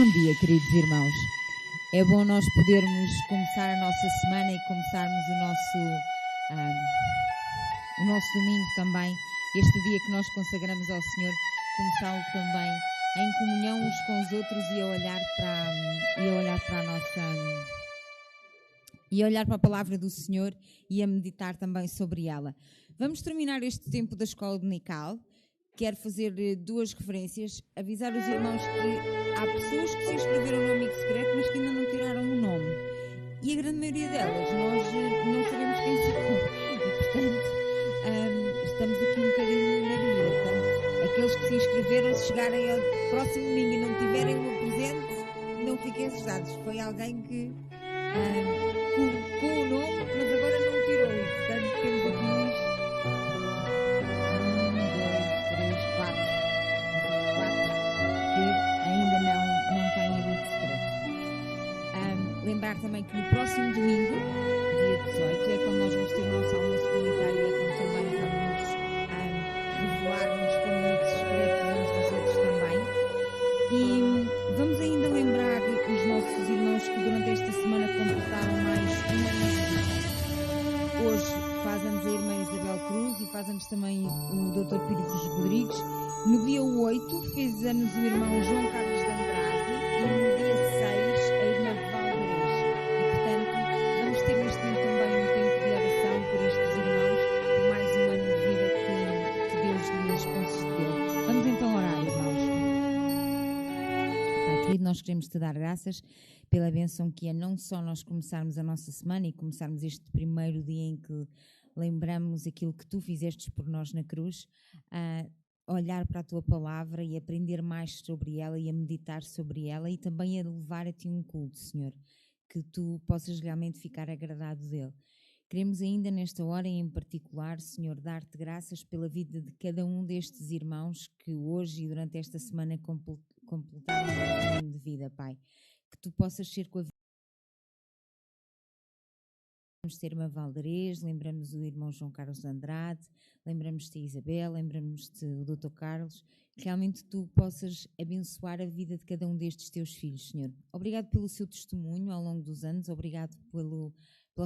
Bom dia, queridos irmãos. É bom nós podermos começar a nossa semana e começarmos o nosso domingo também, este dia que nós consagramos ao Senhor, começá-lo também em comunhão uns com os outros e a olhar para a palavra do Senhor e a meditar também sobre ela. Vamos terminar este tempo da escola dominical. Quero fazer duas referências, avisar os irmãos que há pessoas que se inscreveram no Amigo Secreto, mas que ainda não tiraram o nome. E a grande maioria delas, nós não sabemos quem são. E, portanto, estamos aqui um bocadinho na dúvida. Portanto, aqueles que se inscreveram, se chegarem ao próximo domingo e não tiverem o presente, não fiquem assustados. Foi alguém que colocou o nome, mas agora não tirou. E, portanto, temos aqui uns... Lembrar também que no próximo domingo, dia 18, é quando nós vamos ter o nosso almoço comunitário e é quando também vamos revelar-nos como amigos secretos uns dos outros também. E vamos ainda lembrar os nossos irmãos que durante esta semana completaram mais um ano de vida. Hoje faz anos a irmã Isabel Cruz e faz anos também o Dr. Pires Rodrigues. No dia 8 fez anos o irmão João Carlos de Andrade e no dia 6 a irmã neste tempo também um tempo de oração por estes irmãos, por mais um ano de vida que Deus lhes concedeu. Vamos então orar, irmãos. Pai querido, nós queremos te dar graças pela bênção que é não só nós começarmos a nossa semana e começarmos este primeiro dia em que lembramos aquilo que tu fizeste por nós na cruz, a olhar para a tua palavra e aprender mais sobre ela e a meditar sobre ela e também a levar a ti um culto, Senhor, que tu possas realmente ficar agradado dele. Queremos ainda nesta hora em particular, Senhor, dar-te graças pela vida de cada um destes irmãos que hoje e durante esta semana completaram um ano de vida, Pai. Que tu possas ser com a vida. Lembramos de irmã Valderez, lembramos o irmão João Carlos de Andrade, lembramos-te a Isabel, lembramos-te o Dr. Carlos. Realmente tu possas abençoar a vida de cada um destes teus filhos, Senhor. Obrigado pelo seu testemunho ao longo dos anos, obrigado pela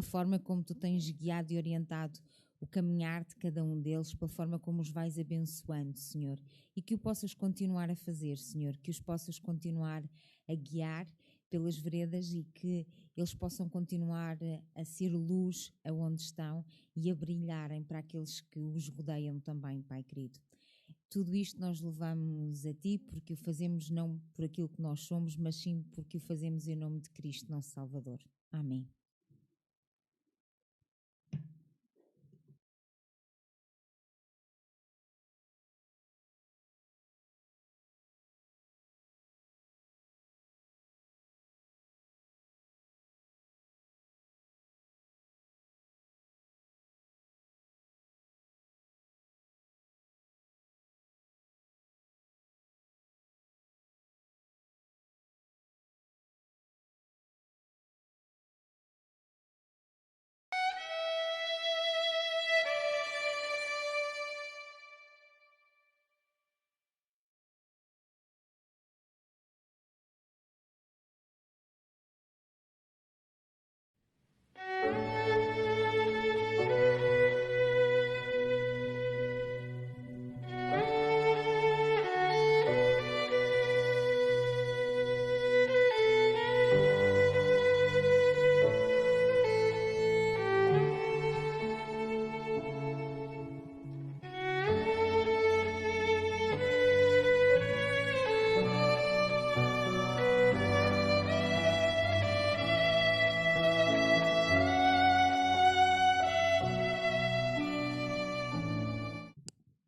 forma como tu tens guiado e orientado o caminhar de cada um deles, pela forma como os vais abençoando, Senhor. E que o possas continuar a fazer, Senhor, que os possas continuar a guiar pelas veredas e que eles possam continuar a ser luz aonde estão e a brilharem para aqueles que os rodeiam também, Pai querido. Tudo isto nós levamos a Ti porque o fazemos não por aquilo que nós somos, mas sim porque o fazemos em nome de Cristo, nosso Salvador. Amém.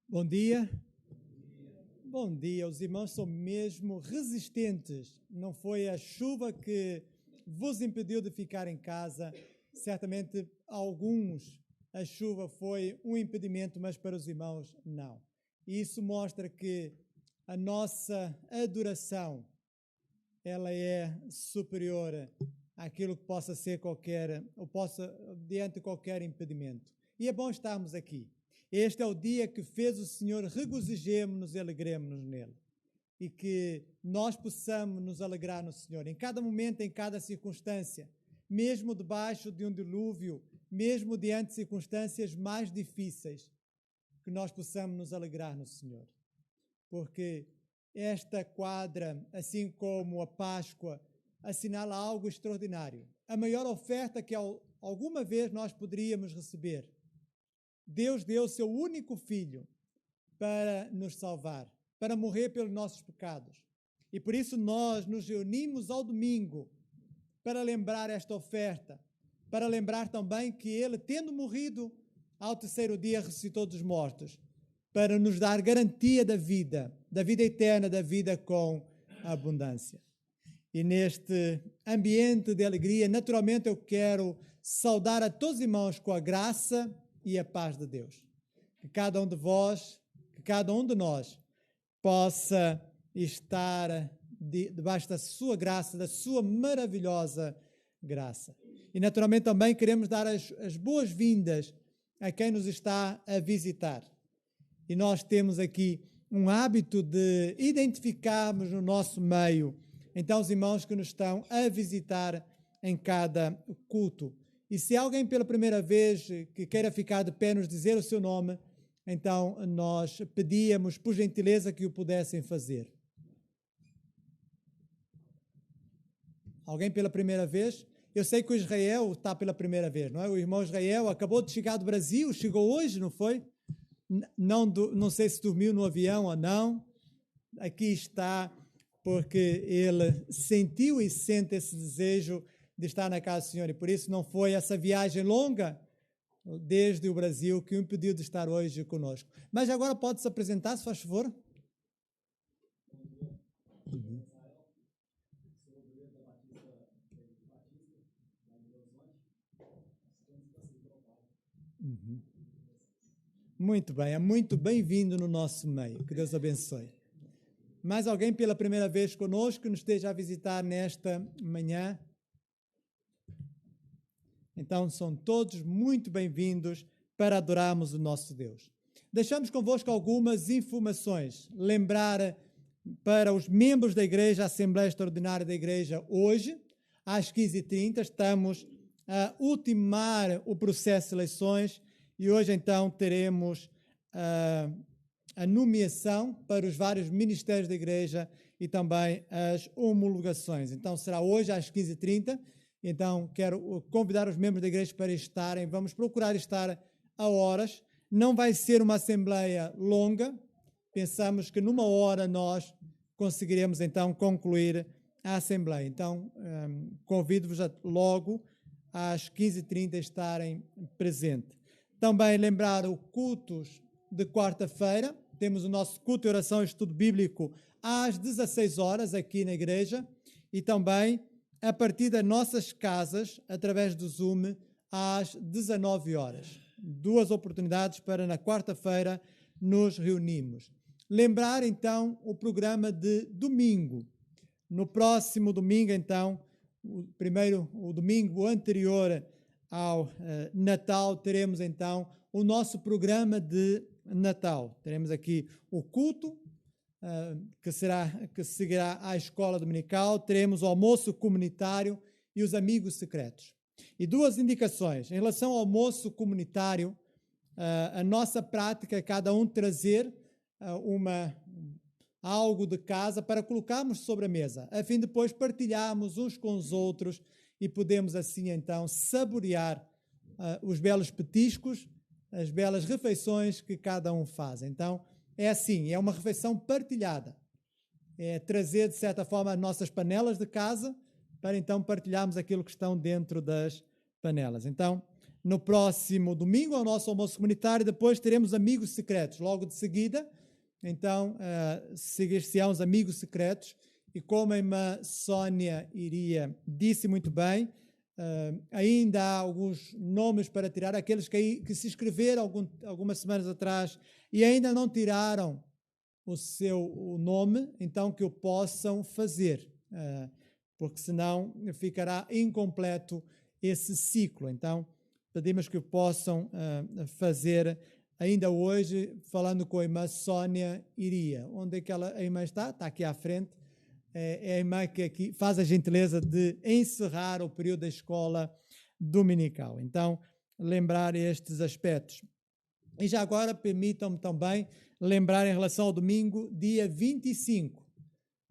Bom dia. Bom dia. Os irmãos são mesmo resistentes. Não foi a chuva que vos impediu de ficar em casa. Certamente, alguns, a chuva foi um impedimento, mas para os irmãos, não. E isso mostra que a nossa adoração, ela é superior àquilo que possa ser diante de qualquer impedimento. E é bom estarmos aqui. Este é o dia que fez o Senhor, regozijemo-nos e alegremo-nos nele. e que nós possamos nos alegrar no Senhor, em cada momento, em cada circunstância, mesmo debaixo de um dilúvio, mesmo diante de circunstâncias mais difíceis, que nós possamos nos alegrar no Senhor. Porque esta quadra, assim como a Páscoa, assinala algo extraordinário. A maior oferta que alguma vez nós poderíamos receber. Deus deu o seu único Filho para nos salvar, para morrer pelos nossos pecados. E por isso nós nos reunimos ao domingo para lembrar esta oferta, para lembrar também que Ele, tendo morrido, ao terceiro dia ressuscitou dos mortos, para nos dar garantia da vida eterna, da vida com abundância. E neste ambiente de alegria, naturalmente eu quero saudar a todos os irmãos com a graça e a paz de Deus. Que cada um de vós, que cada um de nós possa estar debaixo da sua graça, da sua maravilhosa graça. E naturalmente também queremos dar as boas-vindas a quem nos está a visitar. E nós temos aqui um hábito de identificarmos no nosso meio, então, os irmãos que nos estão a visitar em cada culto. E se alguém pela primeira vez que queira ficar de pé nos dizer o seu nome, então nós pedíamos, por gentileza, que o pudessem fazer. Alguém pela primeira vez? Eu sei que o Israel está pela primeira vez, não é? O irmão Israel acabou de chegar do Brasil, chegou hoje, não foi? Não sei se dormiu no avião ou não. Aqui está, porque ele sentiu e sente esse desejo de estar na casa do Senhor. E por isso não foi essa viagem longa desde o Brasil que o impediu de estar hoje conosco. Mas agora pode se apresentar, se faz favor. Muito bem, é muito bem-vindo no nosso meio. Que Deus abençoe. Mais alguém pela primeira vez conosco que nos esteja a visitar nesta manhã? Então, são todos muito bem-vindos para adorarmos o nosso Deus. Deixamos convosco algumas informações. Lembrar para os membros da Igreja, a Assembleia Extraordinária da Igreja, hoje, às 15h30, estamos a ultimar o processo de eleições e hoje, então, teremos a nomeação para os vários ministérios da Igreja e também as homologações. Então, será hoje às 15h30. Então, quero convidar os membros da Igreja para estarem. Vamos procurar estar a horas. Não vai ser uma assembleia longa. Pensamos que numa hora nós conseguiremos, então, concluir a assembleia. Então, convido-vos a logo às 15h30 estarem presentes. Também lembrar os cultos de quarta-feira. Temos o nosso culto de oração e estudo bíblico às 16 horas aqui na igreja e também a partir das nossas casas, através do Zoom, às 19 horas. 2 oportunidades para na quarta-feira nos reunirmos. Lembrar então o programa de domingo. No próximo domingo, então, o domingo anterior ao Natal, teremos então o nosso programa de Natal. Teremos aqui o culto, que seguirá à escola dominical, teremos o almoço comunitário e os amigos secretos. E 2 indicações. Em relação ao almoço comunitário, a nossa prática é cada um trazer algo de casa para colocarmos sobre a mesa, a fim de depois partilharmos uns com os outros e podemos assim então saborear os belos petiscos, as belas refeições que cada um faz. Então, é assim, é uma refeição partilhada. É trazer, de certa forma, as nossas panelas de casa para então partilharmos aquilo que estão dentro das panelas. Então, no próximo domingo, é o nosso almoço comunitário, depois teremos amigos secretos. Logo de seguida, então, seguir-se-ão os amigos secretos. E como a irmã Sónia disse muito bem, ainda há alguns nomes para tirar, aqueles que se inscreveram algumas semanas atrás e ainda não tiraram o nome, então que o possam fazer, porque senão ficará incompleto esse ciclo. Então, pedimos que o possam fazer ainda hoje, falando com a irmã Sônia Iria. Onde é que a irmã está? Está aqui à frente. É a irmã que aqui faz a gentileza de encerrar o período da escola dominical. Então, lembrar estes aspectos. E já agora, permitam-me também lembrar em relação ao domingo, dia 25.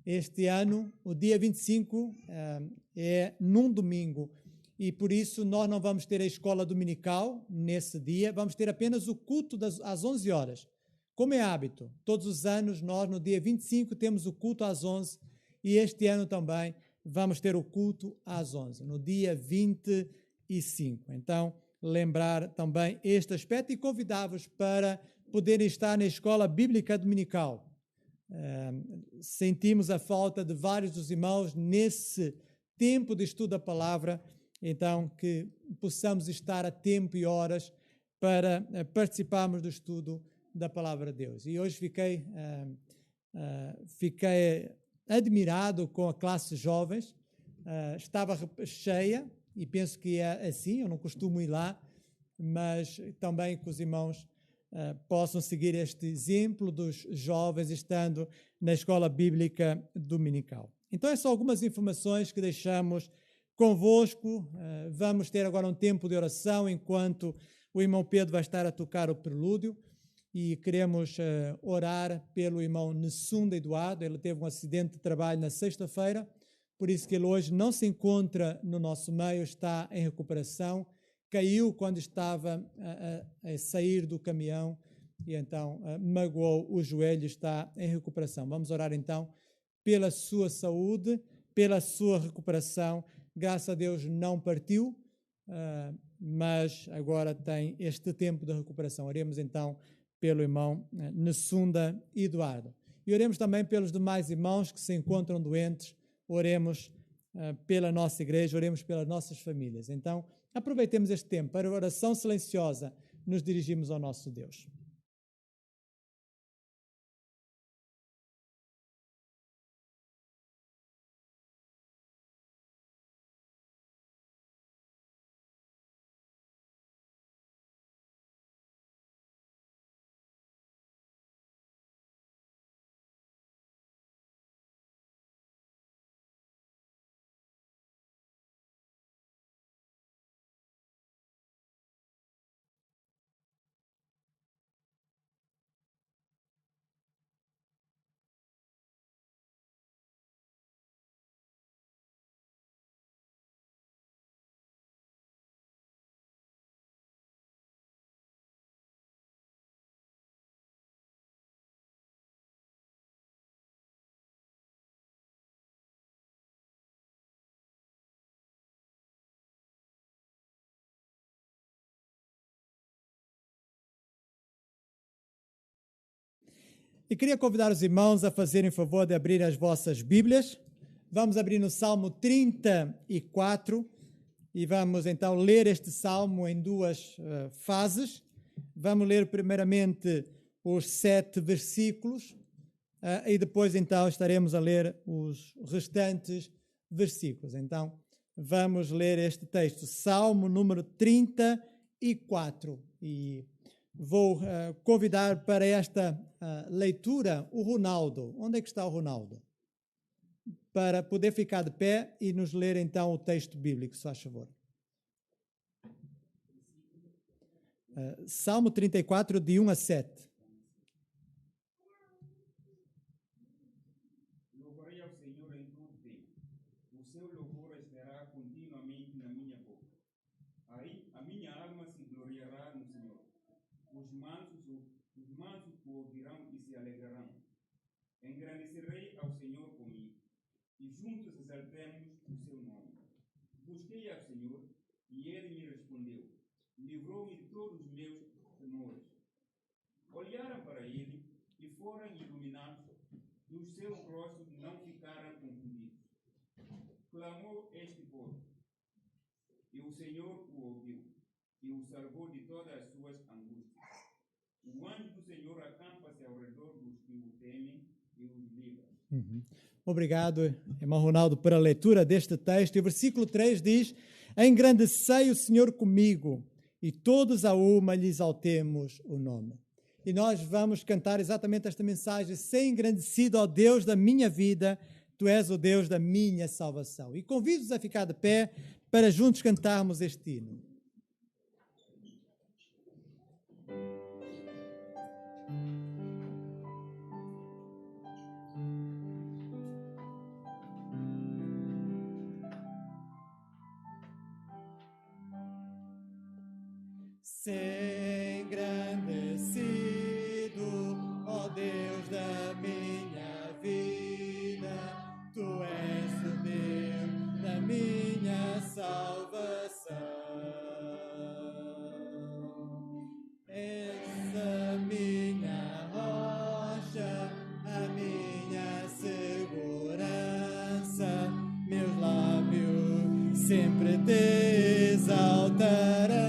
Este ano, o dia 25 é num domingo. E por isso nós não vamos ter a escola dominical nesse dia, vamos ter apenas o culto às 11 horas. Como é hábito, todos os anos nós no dia 25 temos o culto às 11 e este ano também vamos ter o culto às 11, no dia 25. Então, lembrar também este aspecto e convidar-vos para poderem estar na escola bíblica dominical. Sentimos a falta de vários dos irmãos nesse tempo de estudo da palavra, então que possamos estar a tempo e horas para participarmos do estudo da palavra de Deus. E hoje fiquei admirado com a classe de jovens, estava cheia e penso que é assim, eu não costumo ir lá, mas também que os irmãos possam seguir este exemplo dos jovens estando na escola bíblica dominical. Então, essas são algumas informações que deixamos convosco. Vamos ter agora um tempo de oração enquanto o irmão Pedro vai estar a tocar o prelúdio e queremos orar pelo irmão Nessunda Eduardo. Ele teve um acidente de trabalho na sexta-feira, por isso que ele hoje não se encontra no nosso meio, está em recuperação. Caiu quando estava a sair do caminhão e então magoou o joelho e está em recuperação. Vamos orar então pela sua saúde, pela sua recuperação. Graças a Deus não partiu, mas agora tem este tempo de recuperação. Oremos então pelo irmão Nessunda Eduardo. E oremos também pelos demais irmãos que se encontram doentes. Oremos pela nossa igreja, oremos pelas nossas famílias. Então, aproveitemos este tempo para a oração silenciosa, nos dirigimos ao nosso Deus. E queria convidar os irmãos a fazerem favor de abrir as vossas Bíblias. Vamos abrir no Salmo 34 e vamos então ler este salmo em duas fases. Vamos ler primeiramente os 7 versículos e depois então estaremos a ler os restantes versículos. Então vamos ler este texto, Salmo número 34. E vou convidar para esta leitura o Ronaldo. Onde é que está o Ronaldo? Para poder ficar de pé e nos ler então o texto bíblico, se faz favor. Salmo 34, de 1 a 7. Louvarei ao Senhor em todo tempo. O seu louvor estará continuamente na minha boca. Aí a minha alma se gloriará no Senhor. Os mansos o ouvirão e se alegrarão. Engrandecerei ao Senhor comigo, e juntos exaltemos o seu nome. Busquei ao Senhor, e ele me respondeu. Livrou-me de todos os meus temores. Olharam para ele e foram iluminados, e os seus rostos não ficaram confundidos. Clamou este povo, e o Senhor o ouviu, e o salvou de todas as suas angústias. O anjo do Senhor acampa-se ao redor dos que o temem e os livra. Obrigado, irmão Ronaldo, pela leitura deste texto. E o versículo 3 diz: engrandecei o Senhor comigo, e todos a uma lhe exaltemos o nome. E nós vamos cantar exatamente esta mensagem: ser engrandecido, ó Deus da minha vida, tu és o Deus da minha salvação. E convido-os a ficar de pé para juntos cantarmos este hino. Ser engrandecido, ó Deus da minha vida, tu és o Deus da minha salvação. És a minha rocha, a minha segurança, meus lábios sempre te exaltarão.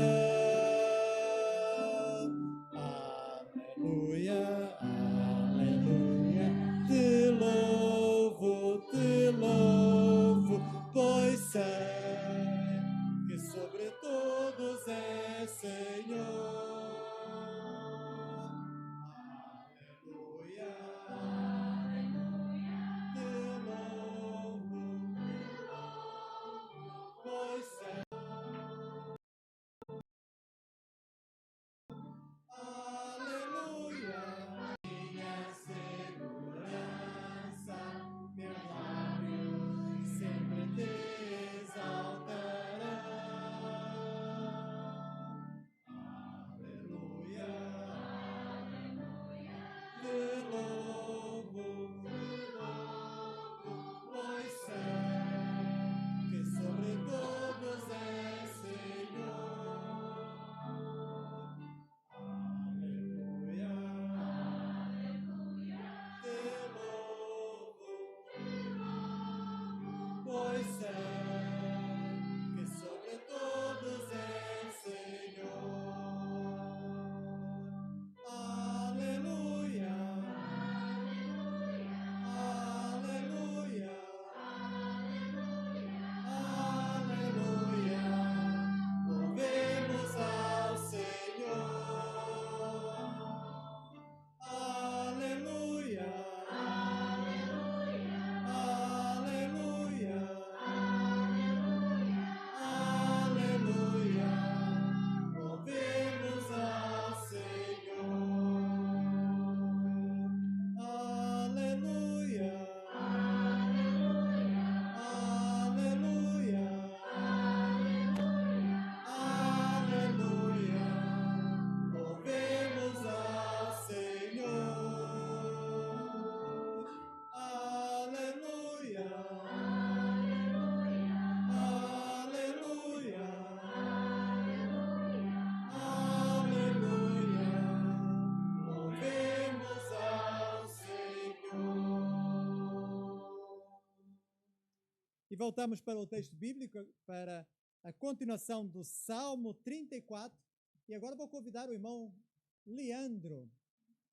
Pois sei que sobre todos é Senhor. Aleluia, aleluia, te louvo, pois sei. Aleluia, minha segurança, meus lábios sempre te exaltarão. Aleluia, aleluia, te louvo, pois sei que sobre todos é Senhor. Aleluia, aleluia, te louvo, pois sei que sobre todos é Senhor. Aleluia, aleluia, aleluia, louvemos ao Senhor. Aleluia, aleluia, aleluia, aleluia, louvemos ao Senhor. Aleluia, aleluia, aleluia, aleluia, louvemos ao Senhor. Aleluia, aleluia, aleluia, louvemos ao Senhor. E voltamos para o texto bíblico, para a continuação do Salmo 34. E agora vou convidar o irmão Leandro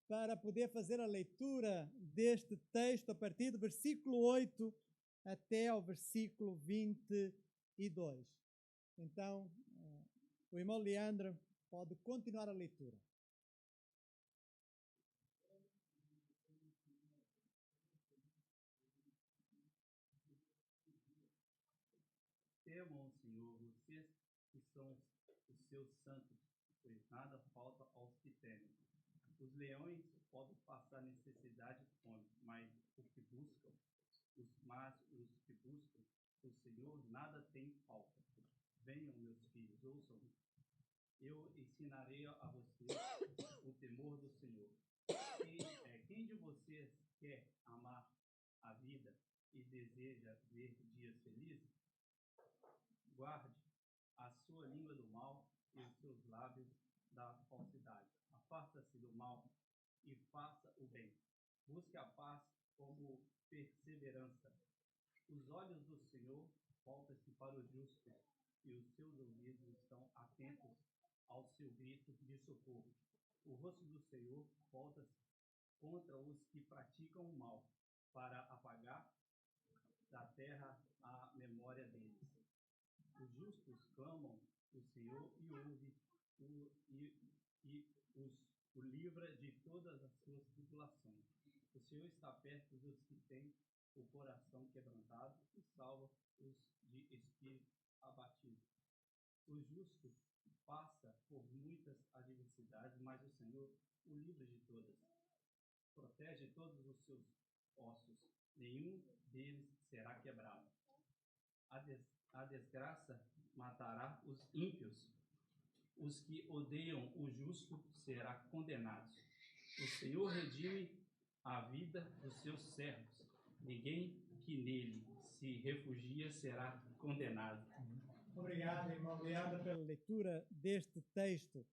para poder fazer a leitura deste texto a partir do versículo 8 até ao versículo 22. Então, o irmão Leandro pode continuar a leitura. Temam o Senhor, vocês que são os seus santos, pois nada falta aos que temem. Os leões podem passar necessidade e fome, mas os que buscam o Senhor, nada tem falta. Venham, meus filhos, ouçam-me. Eu ensinarei a vocês o temor do Senhor. Quem de vocês quer amar a vida e deseja ver dias felizes? Guarde a sua língua do mal e os seus lábios da falsidade. Afasta-se do mal e faça o bem. Busque a paz como perseverança. Os olhos do Senhor voltam-se para o justo e os seus ouvidos estão atentos ao seu grito de socorro. O rosto do Senhor volta-se contra os que praticam o mal, para apagar da terra a memória deles. Os justos clamam o Senhor e ouve o livra de todas as suas tribulações. O Senhor está perto dos que têm o coração quebrantado e salva os de espírito abatido. O justo passa por muitas adversidades, mas o Senhor o livra de todas. Protege todos os seus ossos, nenhum deles será quebrado. A desgraça matará os ímpios. Os que odeiam o justo serão condenados. O Senhor redime a vida dos seus servos. Ninguém que nele se refugia será condenado. Obrigado, irmão Leandro, pela leitura deste texto.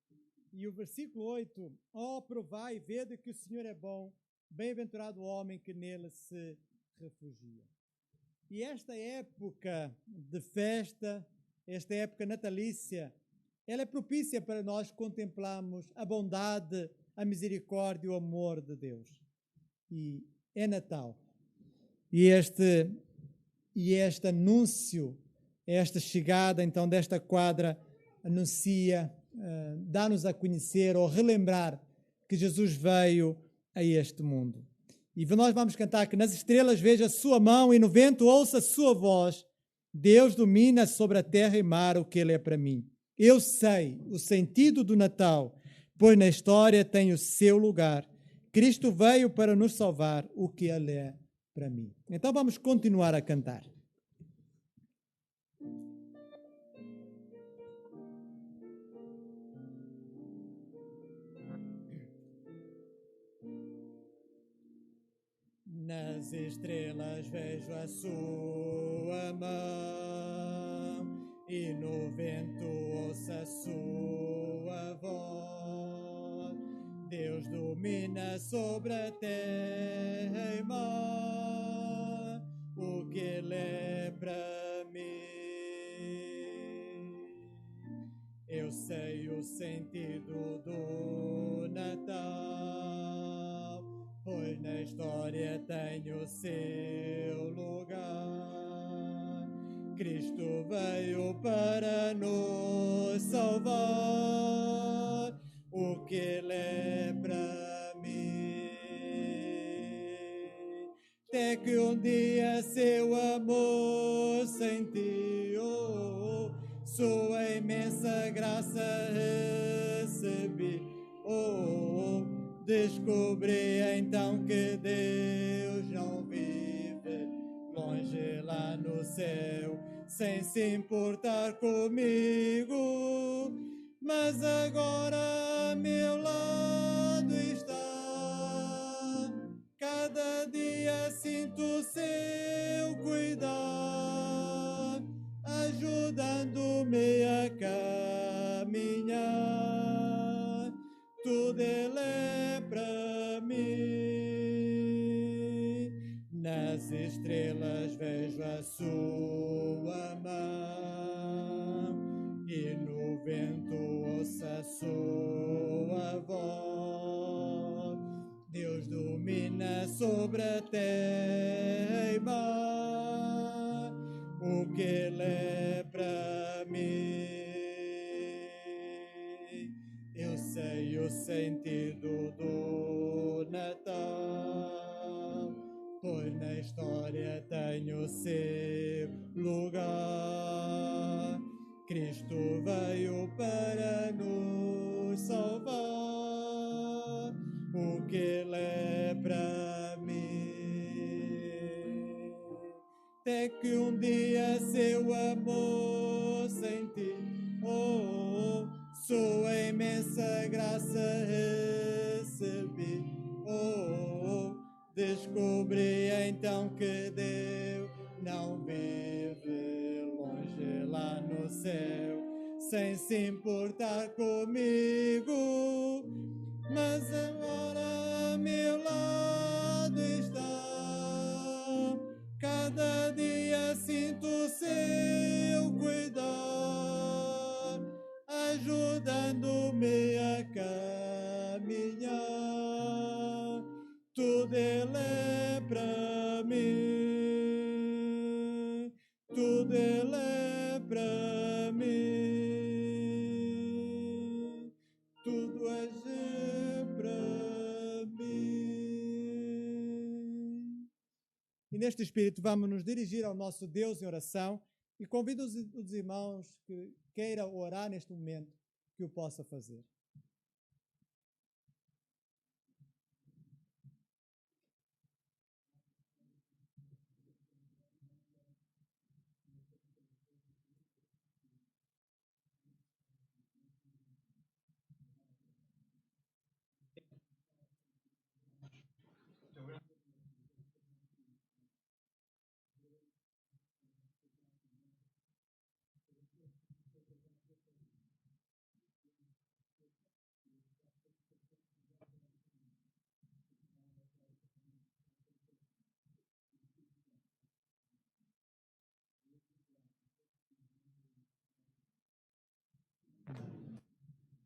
E o versículo 8: ó, provai e vede que o Senhor é bom, bem-aventurado o homem que nele se refugia. E esta época de festa, esta época natalícia, ela é propícia para nós contemplarmos a bondade, a misericórdia e o amor de Deus. E é Natal. E este anúncio, esta chegada então desta quadra anuncia, dá-nos a conhecer ou relembrar que Jesus veio a este mundo. E nós vamos cantar que nas estrelas veja a sua mão e no vento ouça a sua voz. Deus domina sobre a terra e mar o que ele é para mim. Eu sei o sentido do Natal, pois na história tem o seu lugar. Cristo veio para nos salvar o que ele é para mim. Então vamos continuar a cantar. Nas estrelas vejo a sua mão e no vento ouço a sua voz. Deus domina sobre a terra e mar, o que ele é para mim. Eu sei o sentido do Natal, pois na história tem o seu lugar. Cristo veio para nos salvar, o que ele é para mim. Até que um dia seu amor sentiu, sua imensa graça recebi. Descobri então que Deus não vive longe lá no céu, sem se importar comigo, mas agora a meu lado está. Cada dia sinto seu cuidar, ajudando-me a caminhar. Tudo ele é para mim. Nas estrelas vejo a sua mão e no vento ouço a sua voz. Deus domina sobre a terra e mar, o que ele é para mim. Eu sei o sentido do Natal, pois na história tem o seu lugar. Cristo veio para nos salvar, o que ele é para mim. Até que um dia seu amor senti, sua imensa graça recebi. Descobri então que Deus não vive longe lá no céu, sem se importar comigo, mas agora a meu lado está. Cada dia sinto seu cuidar, ajudando-me a caminhar. Tudo ele é para mim, tudo ele é para mim. neste espírito vamos nos dirigir ao nosso Deus em oração e convido os irmãos que queiram orar neste momento que o possa fazer.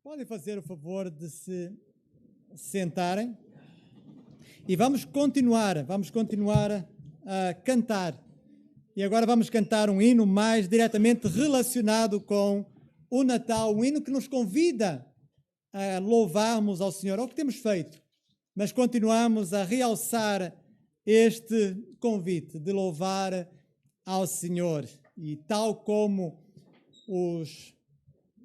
Podem fazer o favor de se sentarem e vamos continuar a cantar. E agora vamos cantar um hino mais diretamente relacionado com o Natal, um hino que nos convida a louvarmos ao Senhor, é o que temos feito, mas continuamos a realçar este convite de louvar ao Senhor. E tal como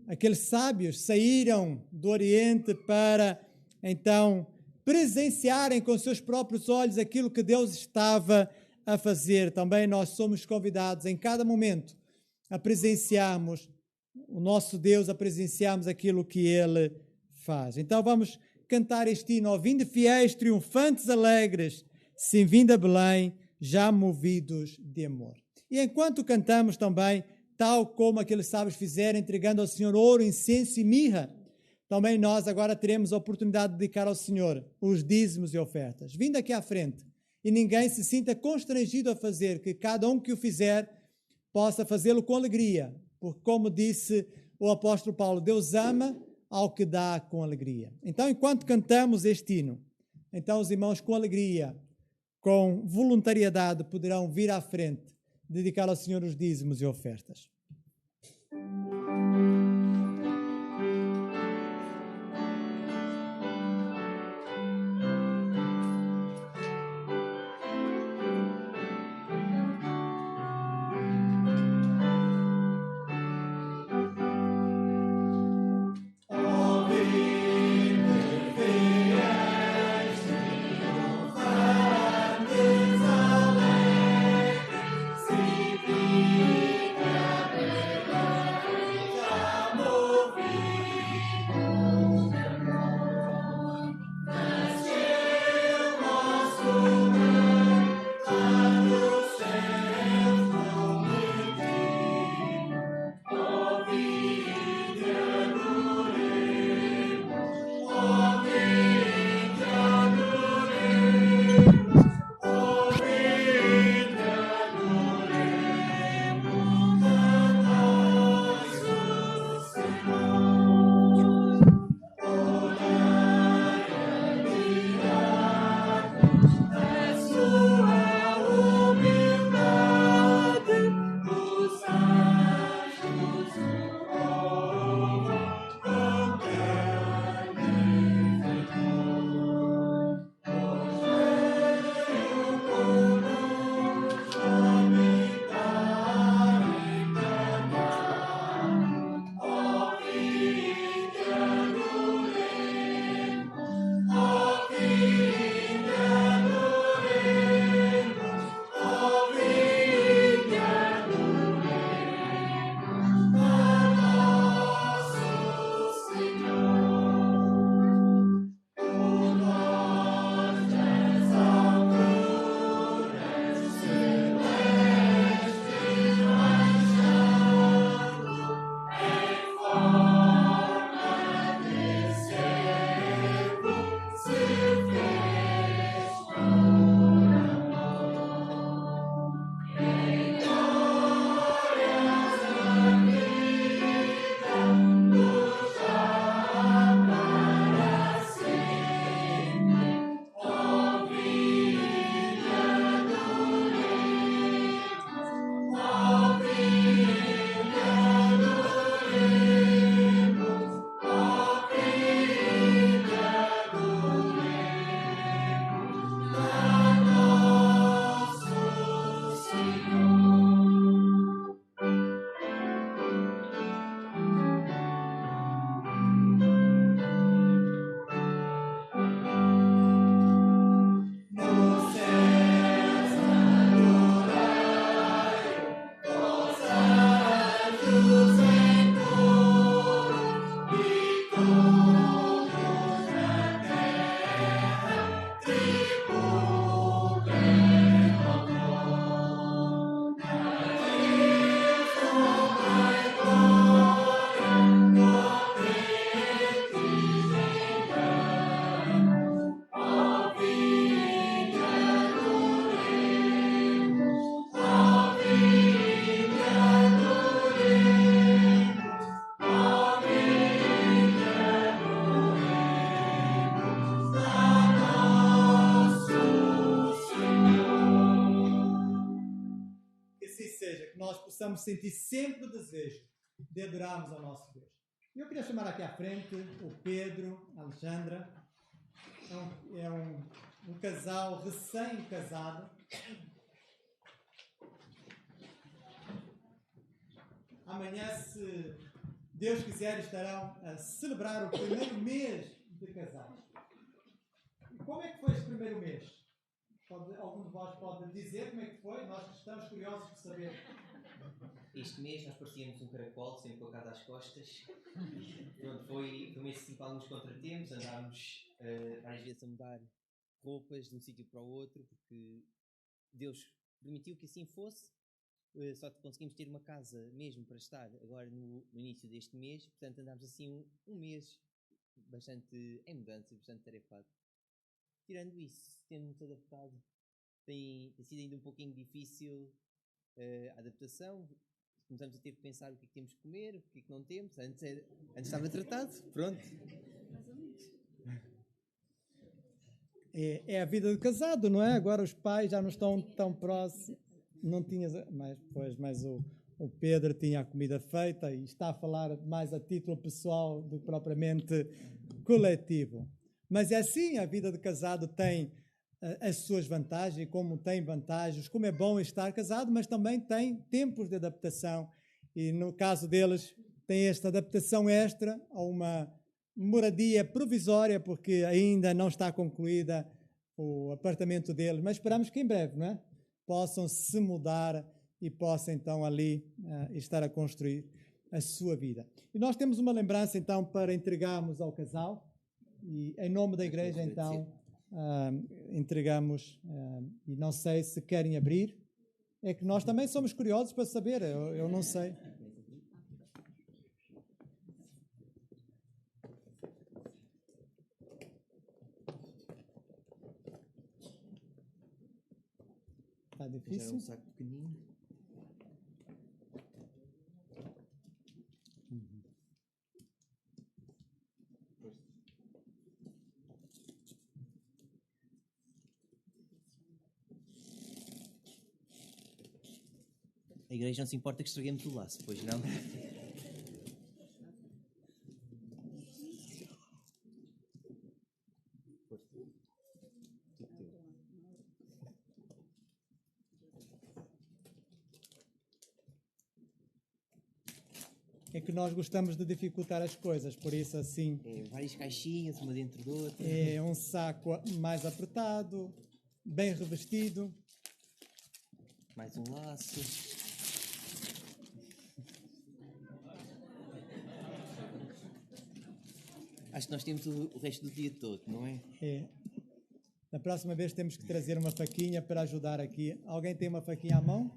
aqueles sábios saíram do Oriente para, então, presenciarem com seus próprios olhos aquilo que Deus estava a fazer. Também nós somos convidados em cada momento a presenciarmos o nosso Deus, a presenciarmos aquilo que Ele faz. Então vamos cantar este hino: vinde fiéis, triunfantes, alegres, sim, vinde a Belém, já movidos de amor. E enquanto cantamos também, tal como aqueles sábios fizeram, entregando ao Senhor ouro, incenso e mirra, também nós agora teremos a oportunidade de dedicar ao Senhor os dízimos e ofertas. Vindo aqui à frente, e ninguém se sinta constrangido a fazer, que cada um que o fizer possa fazê-lo com alegria, porque como disse o apóstolo Paulo, Deus ama ao que dá com alegria. Então, enquanto cantamos este hino, então os irmãos com alegria, com voluntariedade, poderão vir à frente, dedicar ao Senhor os dízimos e ofertas. Sim, possamos sentir sempre o desejo de adorarmos ao nosso Deus. Eu queria chamar aqui à frente o Pedro, a Alexandra. É um casal recém-casado. Amanhã, se Deus quiser, estarão a celebrar o primeiro mês de casados. E como é que foi este primeiro mês? Algum de vós pode dizer como é que foi? Nós estamos curiosos de saber. Este mês nós parecíamos um caracol, sempre colocado às costas. Pronto, foi um mês assim com alguns contratempos, andámos várias vezes a mudar roupas de um sítio para o outro, porque Deus permitiu que assim fosse. Só que conseguimos ter uma casa mesmo para estar agora no início deste mês, portanto andámos assim um mês bastante em mudança, bastante tarefado. Tirando isso, temos adaptado, tem sido ainda um pouquinho difícil a adaptação. Começamos a ter que pensar o que é que temos que comer, o que é que não temos. Antes estava tratado, pronto. É a vida de casado, não é? Agora os pais já não estão tão próximos. Não tinhas, mas o Pedro tinha a comida feita e está a falar mais a título pessoal do que propriamente coletivo. Mas é assim, a vida de casado tem as suas vantagens, como tem vantagens, como é bom estar casado, mas também tem tempos de adaptação. E no caso deles, tem esta adaptação extra a uma moradia provisória, porque ainda não está concluída o apartamento deles, mas esperamos que em breve, não é? Possam se mudar e possam então ali estar a construir a sua vida. E nós temos uma lembrança então para entregarmos ao casal e em nome da igreja então entregamos e não sei se querem abrir, é que nós também somos curiosos para saber, eu não sei. Está difícil? Já era um saco pequenino. A igreja não se importa que estraguemos o laço, pois não? É que nós gostamos de dificultar as coisas, por isso assim... Várias caixinhas, uma dentro da outra. É um saco mais apertado, bem revestido. Mais um laço. Acho que nós temos o resto do dia todo, não é? É. Na próxima vez temos que trazer uma faquinha para ajudar aqui. Alguém tem uma faquinha à mão?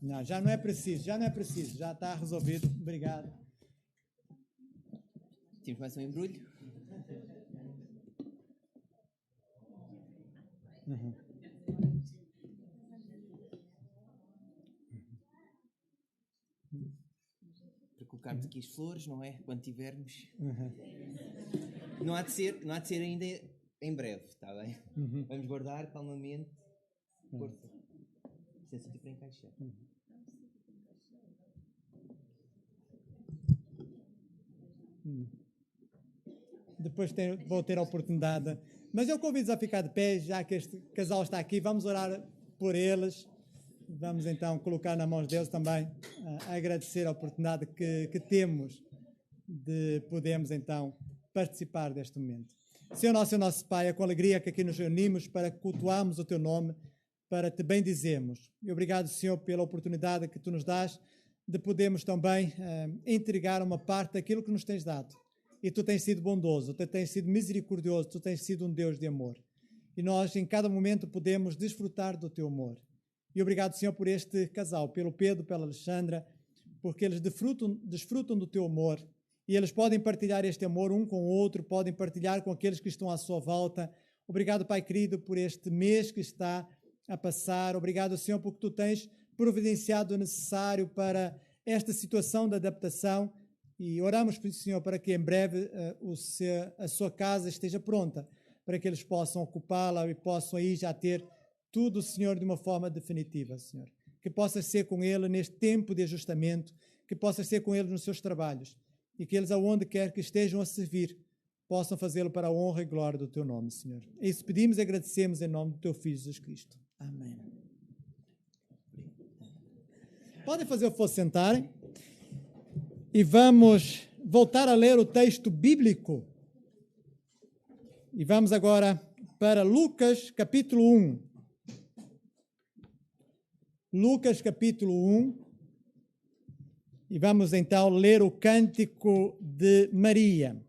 Não, já não é preciso, já está resolvido. Obrigado. Temos mais um embrulho? Uhum. Para colocarmos aqui as flores, não é? Quando tivermos. Uhum. Não há de ser ainda em breve, está bem? Uhum. Vamos guardar calmamente. Força. Sem sítio para encaixar. Depois vou ter a oportunidade. Mas eu convido-vos a ficar de pé, já que este casal está aqui. Vamos orar por eles. Vamos então colocar nas mãos deles também, agradecer a oportunidade que temos de podermos então participar deste momento. Senhor nosso Pai, é com alegria que aqui nos reunimos para cultuarmos o Teu nome, para Te bendizermos. E obrigado, Senhor, pela oportunidade que Tu nos dás de podermos também entregar uma parte daquilo que nos tens dado. E Tu tens sido bondoso, Tu tens sido misericordioso, Tu tens sido um Deus de amor. E nós, em cada momento, podemos desfrutar do Teu amor. E obrigado, Senhor, por este casal, pelo Pedro, pela Alexandra, porque eles desfrutam do Teu amor. E eles podem partilhar este amor um com o outro, podem partilhar com aqueles que estão à sua volta. Obrigado, Pai querido, por este mês que está a passar. Obrigado, Senhor, porque Tu tens providenciado o necessário para esta situação de adaptação. E oramos, Senhor, para que em breve a sua casa esteja pronta, para que eles possam ocupá-la e possam aí já ter tudo, Senhor, de uma forma definitiva, Senhor. Que possas ser com ele neste tempo de ajustamento, que possas ser com ele nos seus trabalhos e que eles, aonde quer que estejam a servir, possam fazê-lo para a honra e glória do teu nome, Senhor. É isso pedimos e agradecemos em nome do teu Filho Jesus Cristo. Amém. Podem fazer o favor de sentarem e vamos voltar a ler o texto bíblico. E vamos agora para Lucas, capítulo 1. Lucas, capítulo 1. E vamos então ler o cântico de Maria.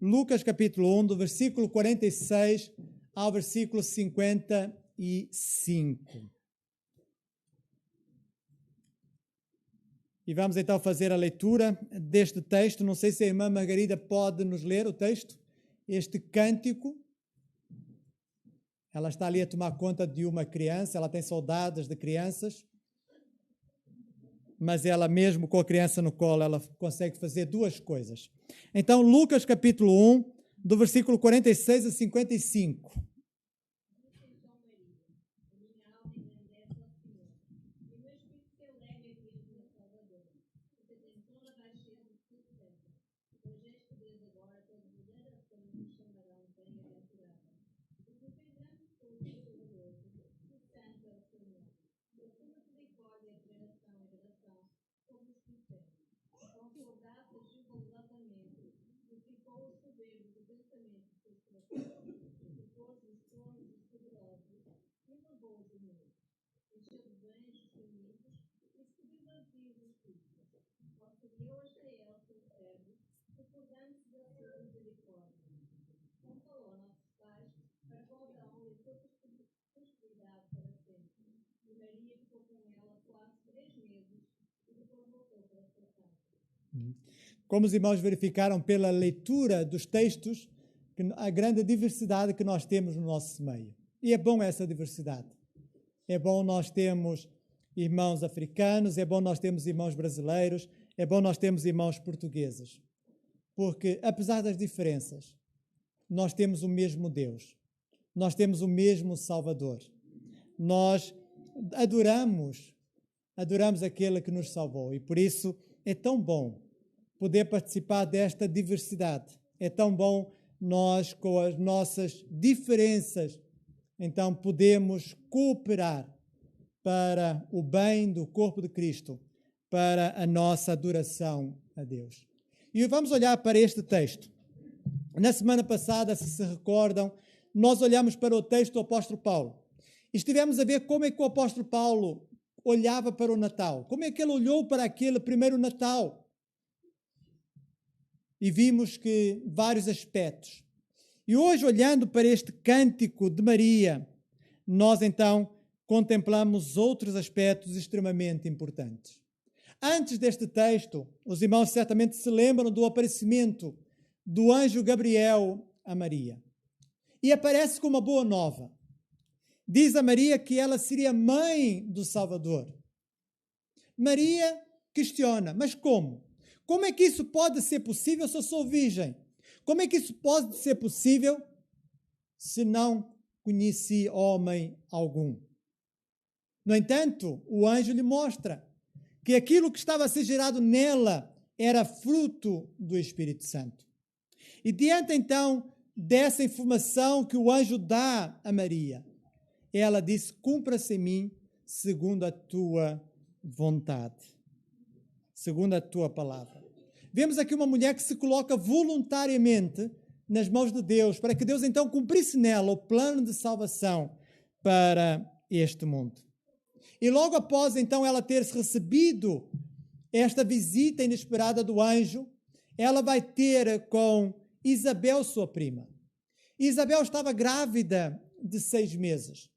Lucas, capítulo 1, do versículo 46 ao versículo 55. E vamos então fazer a leitura deste texto. Não sei se a irmã Margarida pode nos ler o texto. Este cântico, ela está ali a tomar conta de uma criança, ela tem saudades de crianças, mas ela mesmo com a criança no colo, ela consegue fazer duas coisas. Então, Lucas capítulo 1, do versículo 46 a 55. Como os irmãos verificaram pela leitura dos textos, a grande diversidade que nós temos no nosso meio. E é bom essa diversidade. É bom nós termos irmãos africanos, é bom nós termos irmãos brasileiros, é bom nós termos irmãos portugueses. Porque, apesar das diferenças, nós temos o mesmo Deus. Nós temos o mesmo Salvador. Nós adoramos aquele que nos salvou. E por isso é tão bom poder participar desta diversidade. É tão bom nós, com as nossas diferenças, então podemos cooperar para o bem do corpo de Cristo, para a nossa adoração a Deus. E vamos olhar para este texto. Na semana passada, se recordam, nós olhamos para o texto do apóstolo Paulo. E estivemos a ver como é que o apóstolo Paulo olhava para o Natal. Como é que ele olhou para aquele primeiro Natal? E vimos que vários aspectos. E hoje, olhando para este cântico de Maria, nós então contemplamos outros aspectos extremamente importantes. Antes deste texto, os irmãos certamente se lembram do aparecimento do anjo Gabriel a Maria. E aparece com uma boa nova. Diz a Maria que ela seria mãe do Salvador. Maria questiona, mas como? Como é que isso pode ser possível se eu sou virgem? Como é que isso pode ser possível se não conheci homem algum? No entanto, o anjo lhe mostra que aquilo que estava a ser gerado nela era fruto do Espírito Santo. E diante então dessa informação que o anjo dá a Maria, ela disse, cumpra-se em mim segundo a tua vontade, segundo a tua palavra. Vemos aqui uma mulher que se coloca voluntariamente nas mãos de Deus, para que Deus então cumprisse nela o plano de salvação para este mundo. E logo após então ela ter recebido esta visita inesperada do anjo, ela vai ter com Isabel, sua prima. Isabel estava grávida de 6 meses.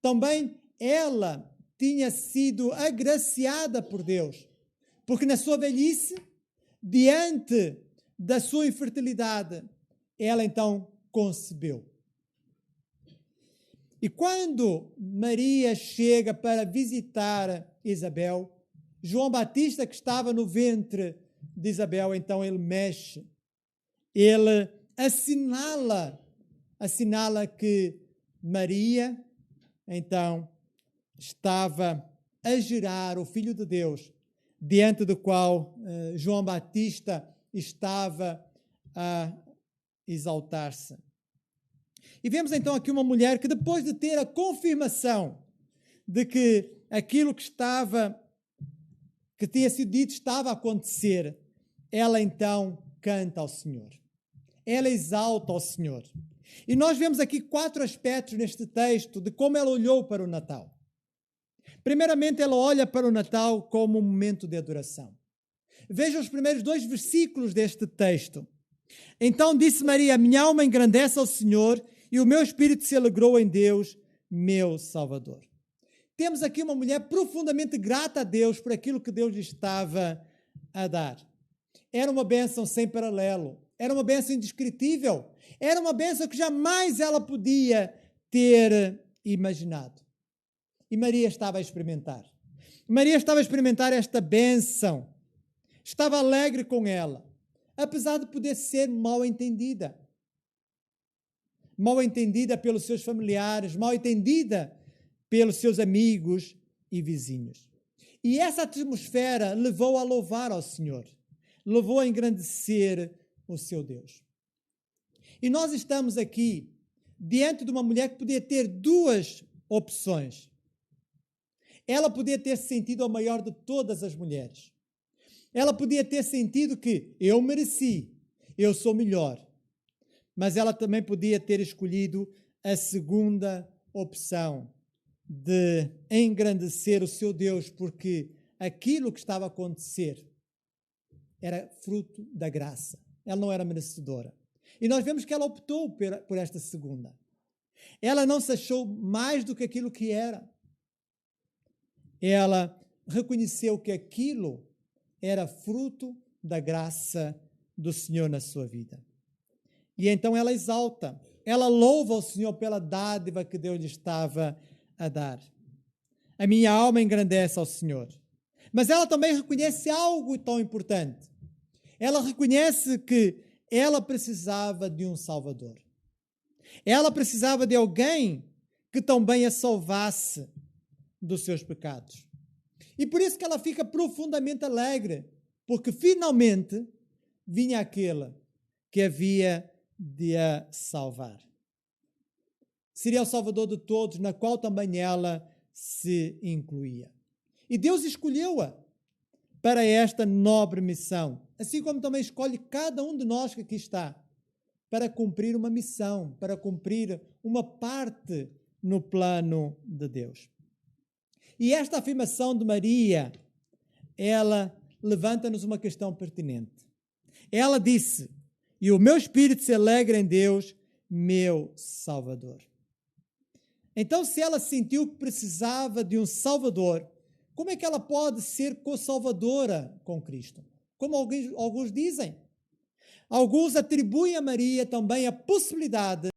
Também ela tinha sido agraciada por Deus, porque na sua velhice, diante da sua infertilidade, ela então concebeu. E quando Maria chega para visitar Isabel, João Batista, que estava no ventre de Isabel, então ele mexe, ele assinala que Maria, então, estava a gerar o Filho de Deus, diante do qual João Batista estava a exaltar-se. E vemos então aqui uma mulher que, depois de ter a confirmação de que aquilo que tinha sido dito estava a acontecer, ela então canta ao Senhor. Ela exalta ao Senhor. E nós vemos aqui 4 aspectos neste texto de como ela olhou para o Natal. Primeiramente, ela olha para o Natal como um momento de adoração. Veja os primeiros 2 versículos deste texto. Então disse Maria: minha alma engrandece ao Senhor e o meu espírito se alegrou em Deus, meu Salvador. Temos aqui uma mulher profundamente grata a Deus por aquilo que Deus lhe estava a dar. Era uma bênção sem paralelo. Era uma bênção indescritível. Era uma bênção que jamais ela podia ter imaginado. E Maria estava a experimentar. Maria estava a experimentar esta bênção. Estava alegre com ela, apesar de poder ser mal entendida. Mal entendida pelos seus familiares, mal entendida pelos seus amigos e vizinhos. E essa atmosfera levou a louvar ao Senhor, levou a engrandecer o seu Deus. E nós estamos aqui diante de uma mulher que podia ter 2 opções. Ela podia ter sentido a maior de todas as mulheres. Ela podia ter sentido que eu mereci, eu sou melhor. Mas ela também podia ter escolhido a segunda opção, de engrandecer o seu Deus, porque aquilo que estava a acontecer era fruto da graça. Ela não era merecedora. E nós vemos que ela optou por esta segunda. Ela não se achou mais do que aquilo que era. Ela reconheceu que aquilo era fruto da graça do Senhor na sua vida. E então ela exalta, ela louva o Senhor pela dádiva que Deus lhe estava a dar. A minha alma engrandece ao Senhor. Mas ela também reconhece algo tão importante. Ela reconhece que ela precisava de um Salvador. Ela precisava de alguém que também a salvasse dos seus pecados. E por isso que ela fica profundamente alegre, porque finalmente vinha aquele que havia de a salvar. Seria o Salvador de todos, na qual também ela se incluía. E Deus escolheu-a para esta nobre missão, assim como também escolhe cada um de nós que aqui está, para cumprir uma missão, para cumprir uma parte no plano de Deus. E esta afirmação de Maria, ela levanta-nos uma questão pertinente. Ela disse: e o meu espírito se alegra em Deus, meu Salvador. Então, se ela sentiu que precisava de um Salvador, como é que ela pode ser co-salvadora com Cristo? Como alguns dizem. Alguns atribuem a Maria também a possibilidade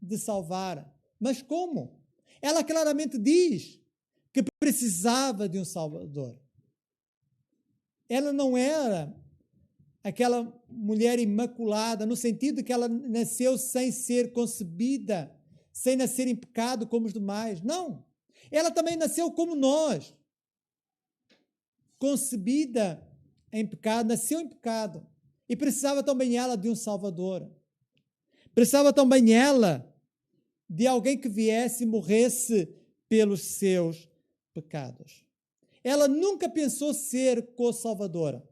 de salvar. Mas como? Ela claramente diz que precisava de um Salvador. Ela não era aquela mulher imaculada, no sentido de que ela nasceu sem ser concebida, sem nascer em pecado como os demais. Não. Ela também nasceu como nós. Concebida em pecado, nasceu em pecado. E precisava também ela de um Salvador. Precisava também ela de alguém que viesse e morresse pelos seus pecados. Ela nunca pensou ser co-salvadora.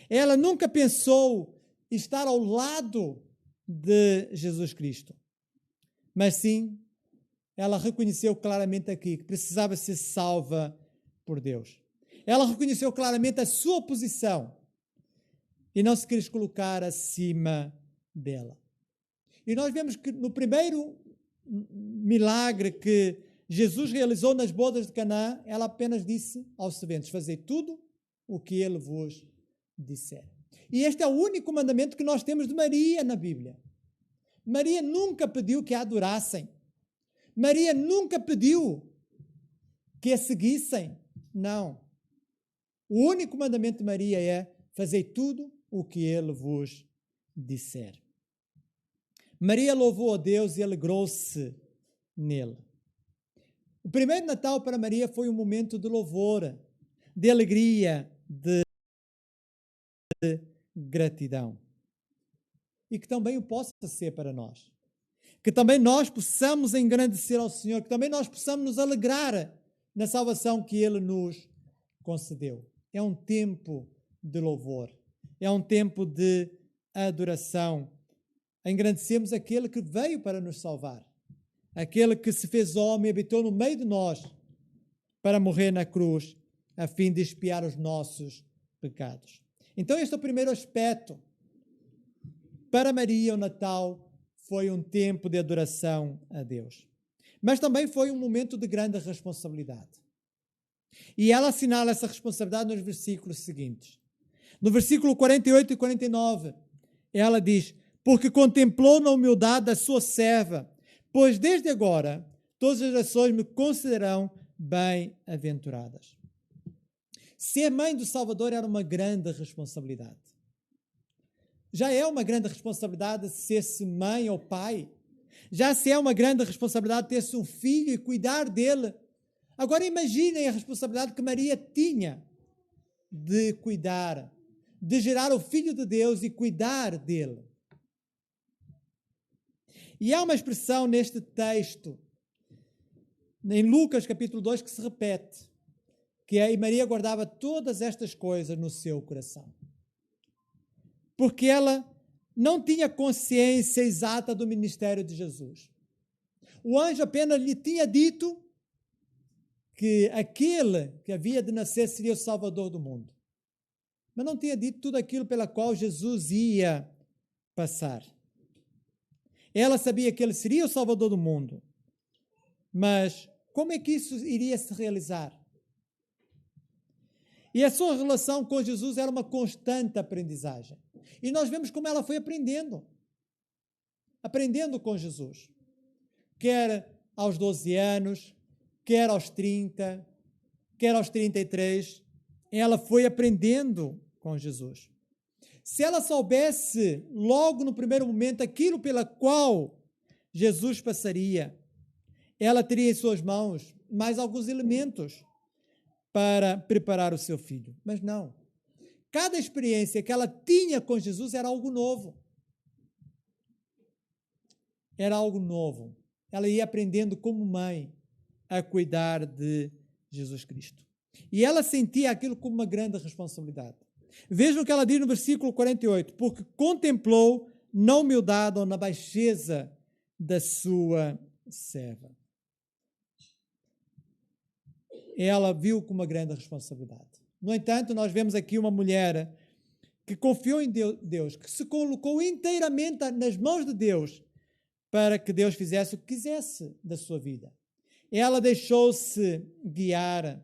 Ela nunca pensou estar ao lado de Jesus Cristo. Mas sim, ela reconheceu claramente aqui que precisava ser salva por Deus. Ela reconheceu claramente a sua posição e não se quis colocar acima dela. E nós vemos que no primeiro milagre que Jesus realizou nas bodas de Canaã, ela apenas disse aos serventes: fazei tudo o que ele vos disser. E este é o único mandamento que nós temos de Maria na Bíblia. Maria nunca pediu que a adorassem. Maria nunca pediu que a seguissem. Não. O único mandamento de Maria é: fazei tudo o que ele vos disser. Maria louvou a Deus e alegrou-se nele. O primeiro Natal para Maria foi um momento de louvor, de alegria, de gratidão. E que também o possa ser para nós. Que também nós possamos engrandecer ao Senhor, que também nós possamos nos alegrar na salvação que Ele nos concedeu. É um tempo de louvor, é um tempo de adoração. Engrandecemos aquele que veio para nos salvar, aquele que se fez homem e habitou no meio de nós para morrer na cruz, a fim de expiar os nossos pecados. Então este é o primeiro aspecto. Para Maria, o Natal foi um tempo de adoração a Deus. Mas também foi um momento de grande responsabilidade. E ela assinala essa responsabilidade nos versículos seguintes. No versículo 48 e 49, ela diz: porque contemplou na humildade da sua serva, pois desde agora todas as gerações me considerarão bem-aventuradas. Ser mãe do Salvador era uma grande responsabilidade. Já é uma grande responsabilidade ser-se mãe ou pai. Já se é uma grande responsabilidade ter-se um filho e cuidar dele. Agora imaginem a responsabilidade que Maria tinha de cuidar, de gerar o Filho de Deus e cuidar dele. E há uma expressão neste texto, em Lucas capítulo 2, que se repete, que é: e Maria guardava todas estas coisas no seu coração. Porque ela não tinha consciência exata do ministério de Jesus. O anjo apenas lhe tinha dito que aquele que havia de nascer seria o Salvador do mundo. Mas não tinha dito tudo aquilo pela qual Jesus ia passar. Ela sabia que ele seria o Salvador do mundo. Mas como é que isso iria se realizar? E a sua relação com Jesus era uma constante aprendizagem. E nós vemos como ela foi aprendendo com Jesus. Quer aos 12 anos, quer aos 30, quer aos 33, ela foi aprendendo com Jesus. Se ela soubesse logo no primeiro momento aquilo pela qual Jesus passaria, ela teria em suas mãos mais alguns elementos para preparar o seu filho. Mas não. Cada experiência que ela tinha com Jesus era algo novo. Era algo novo. Ela ia aprendendo como mãe a cuidar de Jesus Cristo. E ela sentia aquilo como uma grande responsabilidade. Vejam o que ela diz no versículo 48. Porque contemplou na humildade ou na baixeza da sua serva. Ela viu com uma grande responsabilidade. No entanto, nós vemos aqui uma mulher que confiou em Deus, que se colocou inteiramente nas mãos de Deus para que Deus fizesse o que quisesse da sua vida. Ela deixou-se guiar,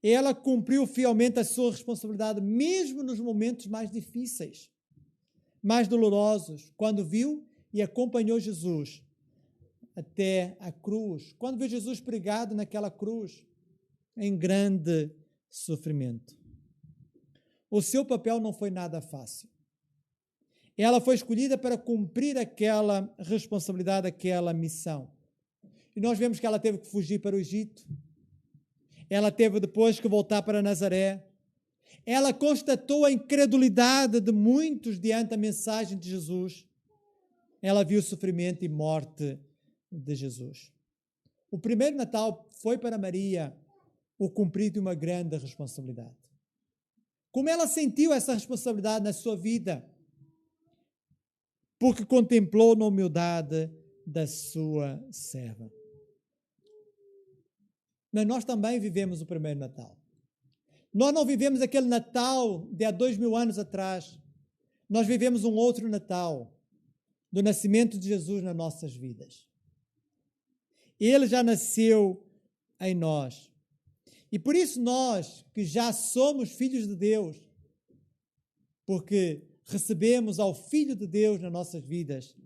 ela cumpriu fielmente a sua responsabilidade, mesmo nos momentos mais difíceis, mais dolorosos, quando viu e acompanhou Jesus até a cruz, quando viu Jesus pregado naquela cruz, em grande sofrimento. O seu papel não foi nada fácil. Ela foi escolhida para cumprir aquela responsabilidade, aquela missão. E nós vemos que ela teve que fugir para o Egito. Ela teve depois que voltar para Nazaré. Ela constatou a incredulidade de muitos diante da mensagem de Jesus. Ela viu o sofrimento e morte de Jesus. O primeiro Natal foi para Maria o cumprir de uma grande responsabilidade. Como ela sentiu essa responsabilidade na sua vida? Porque contemplou na humildade da sua serva. Mas nós também vivemos o primeiro Natal. Nós não vivemos aquele Natal de há 2000 anos atrás. Nós vivemos um outro Natal, do nascimento de Jesus nas nossas vidas. Ele já nasceu em nós. E por isso nós, que já somos filhos de Deus, porque recebemos ao Filho de Deus nas nossas vidas,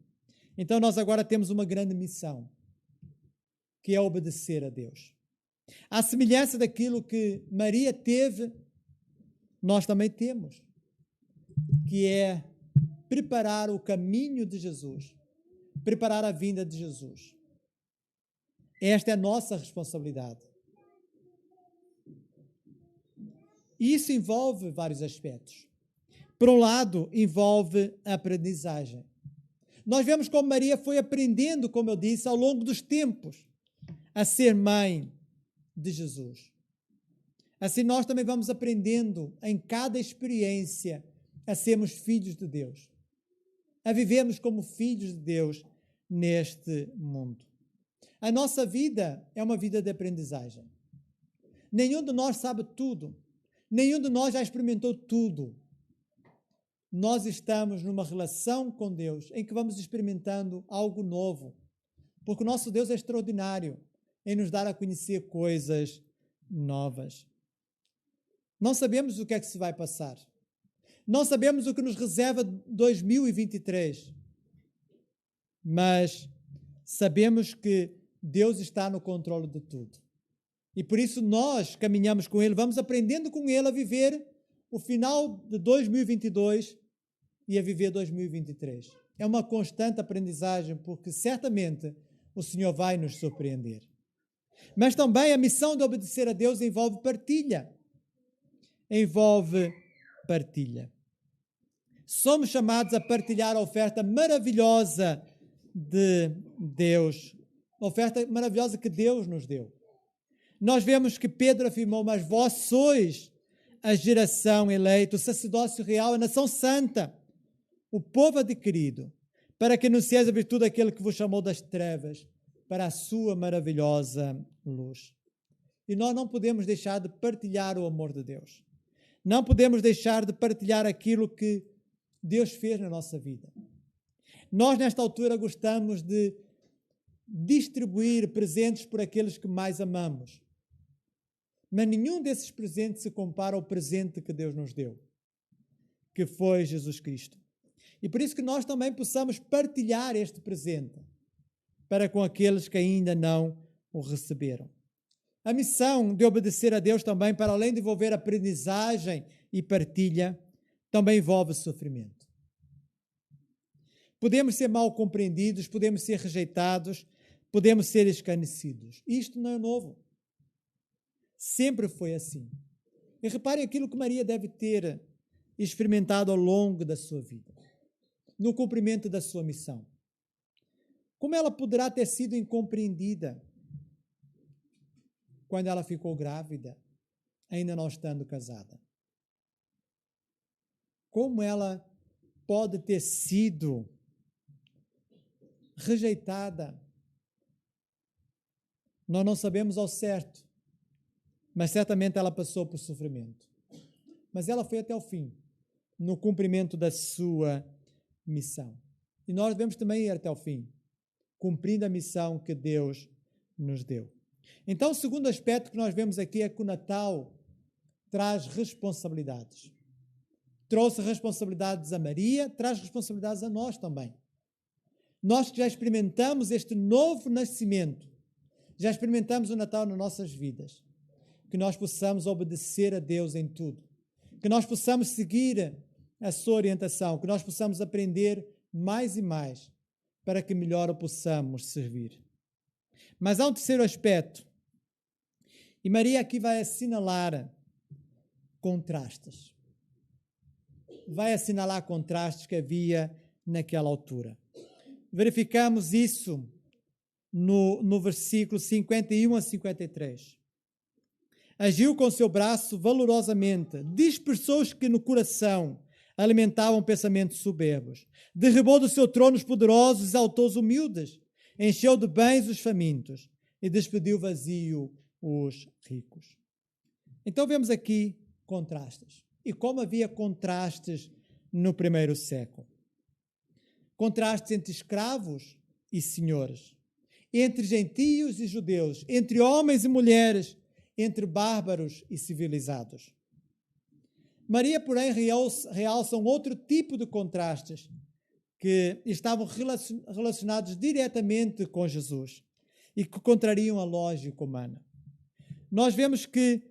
então nós agora temos uma grande missão, que é obedecer a Deus. À semelhança daquilo que Maria teve, nós também temos, que é preparar o caminho de Jesus, preparar a vinda de Jesus. Esta é a nossa responsabilidade. E isso envolve vários aspectos. Por um lado, envolve a aprendizagem. Nós vemos como Maria foi aprendendo, como eu disse, ao longo dos tempos, a ser mãe de Jesus. Assim nós também vamos aprendendo em cada experiência a sermos filhos de Deus, a vivermos como filhos de Deus neste mundo. A nossa vida é uma vida de aprendizagem. Nenhum de nós sabe tudo, nenhum de nós já experimentou tudo. Nós estamos numa relação com Deus em que vamos experimentando algo novo, porque o nosso Deus é extraordinário em nos dar a conhecer coisas novas. Não sabemos o que é que se vai passar. Não sabemos o que nos reserva 2023. Mas sabemos que Deus está no controle de tudo. E por isso nós caminhamos com Ele, vamos aprendendo com Ele a viver o final de 2022 e a viver 2023. É uma constante aprendizagem, porque certamente o Senhor vai nos surpreender. Mas também a missão de obedecer a Deus envolve partilha. Envolve partilha. Somos chamados a partilhar a oferta maravilhosa de Deus, a oferta maravilhosa que Deus nos deu. Nós vemos que Pedro afirmou: mas vós sois a geração eleita, o sacerdócio real, a nação santa, o povo adquirido, para que anuncieis a virtude daquele que vos chamou das trevas para a sua maravilhosa luz. E nós não podemos deixar de partilhar o amor de Deus. Não podemos deixar de partilhar aquilo que Deus fez na nossa vida. Nós, nesta altura, gostamos de distribuir presentes por aqueles que mais amamos. Mas nenhum desses presentes se compara ao presente que Deus nos deu, que foi Jesus Cristo. E por isso que nós também possamos partilhar este presente para com aqueles que ainda não o receberam. A missão de obedecer a Deus também, para além de envolver aprendizagem e partilha, também envolve sofrimento. Podemos ser mal compreendidos, podemos ser rejeitados, podemos ser escarnecidos. Isto não é novo. Sempre foi assim. E reparem aquilo que Maria deve ter experimentado ao longo da sua vida, no cumprimento da sua missão. Como ela poderá ter sido incompreendida quando ela ficou grávida, ainda não estando casada? Como ela pode ter sido rejeitada? Nós não sabemos ao certo, mas certamente ela passou por sofrimento. Mas ela foi até o fim, no cumprimento da sua missão. E nós devemos também ir até o fim, cumprindo a missão que Deus nos deu. Então, o segundo aspecto que nós vemos aqui é que o Natal traz responsabilidades. Trouxe responsabilidades a Maria, traz responsabilidades a nós também. Nós que já experimentamos este novo nascimento, já experimentamos o Natal nas nossas vidas, que nós possamos obedecer a Deus em tudo, que nós possamos seguir a sua orientação, que nós possamos aprender mais e mais para que melhor o possamos servir. Mas há um terceiro aspecto, e Maria aqui vai assinalar contrastes. Vai assinalar contrastes que havia naquela altura. Verificamos isso no versículo 51 a 53. Agiu com seu braço valorosamente, dispersou os que no coração alimentavam pensamentos soberbos, derribou do seu trono os poderosos, exaltou os humildes, encheu de bens os famintos e despediu vazio os ricos. Então vemos aqui contrastes. E como havia contrastes no primeiro século. Contrastes entre escravos e senhores, entre gentios e judeus, entre homens e mulheres, entre bárbaros e civilizados. Maria, porém, realça um outro tipo de contrastes que estavam relacionados diretamente com Jesus e que contrariam a lógica humana. Nós vemos que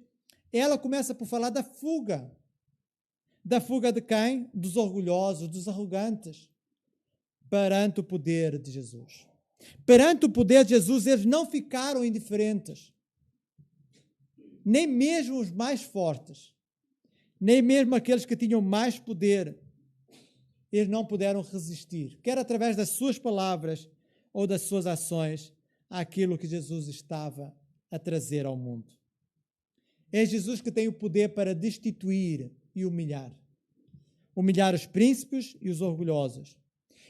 ela começa por falar da fuga. Da fuga de quem? Dos orgulhosos, dos arrogantes, perante o poder de Jesus. Perante o poder de Jesus, eles não ficaram indiferentes. Nem mesmo os mais fortes, nem mesmo aqueles que tinham mais poder, eles não puderam resistir, quer através das suas palavras ou das suas ações, àquilo que Jesus estava a trazer ao mundo. É Jesus que tem o poder para destituir e humilhar. Humilhar os príncipes e os orgulhosos.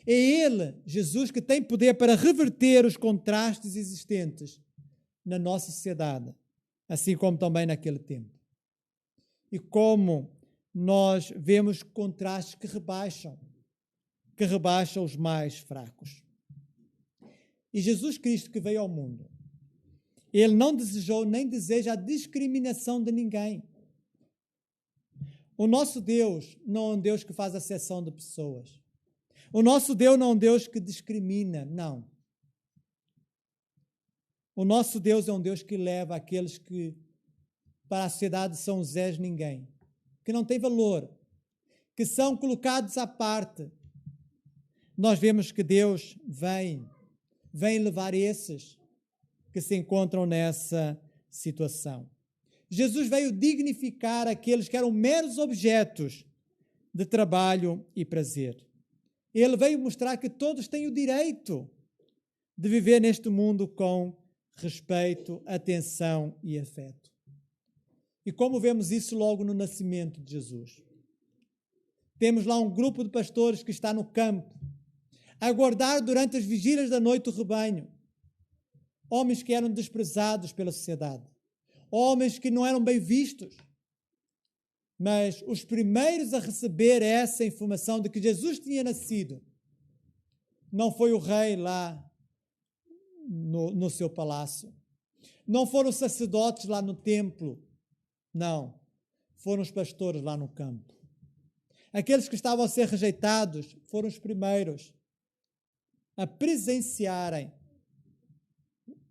É Ele, Jesus, que tem poder para reverter os contrastes existentes na nossa sociedade, assim como também naquele tempo. E como nós vemos contrastes que rebaixam os mais fracos. E Jesus Cristo, que veio ao mundo, Ele não desejou nem deseja a discriminação de ninguém. O nosso Deus não é um Deus que faz acepção de pessoas. O nosso Deus não é um Deus que discrimina, não. O nosso Deus é um Deus que leva aqueles que para a sociedade são zés ninguém, que não têm valor, que são colocados à parte. Nós vemos que Deus vem levar esses que se encontram nessa situação. Jesus veio dignificar aqueles que eram meros objetos de trabalho e prazer. Ele veio mostrar que todos têm o direito de viver neste mundo com respeito, atenção e afeto. E como vemos isso logo no nascimento de Jesus? Temos lá um grupo de pastores que está no campo, a guardar durante as vigílias da noite o rebanho. Homens que eram desprezados pela sociedade. Homens que não eram bem vistos. Mas os primeiros a receber essa informação de que Jesus tinha nascido não foi o rei lá no seu palácio. Não foram os sacerdotes lá no templo. Não. Foram os pastores lá no campo. Aqueles que estavam a ser rejeitados foram os primeiros a presenciarem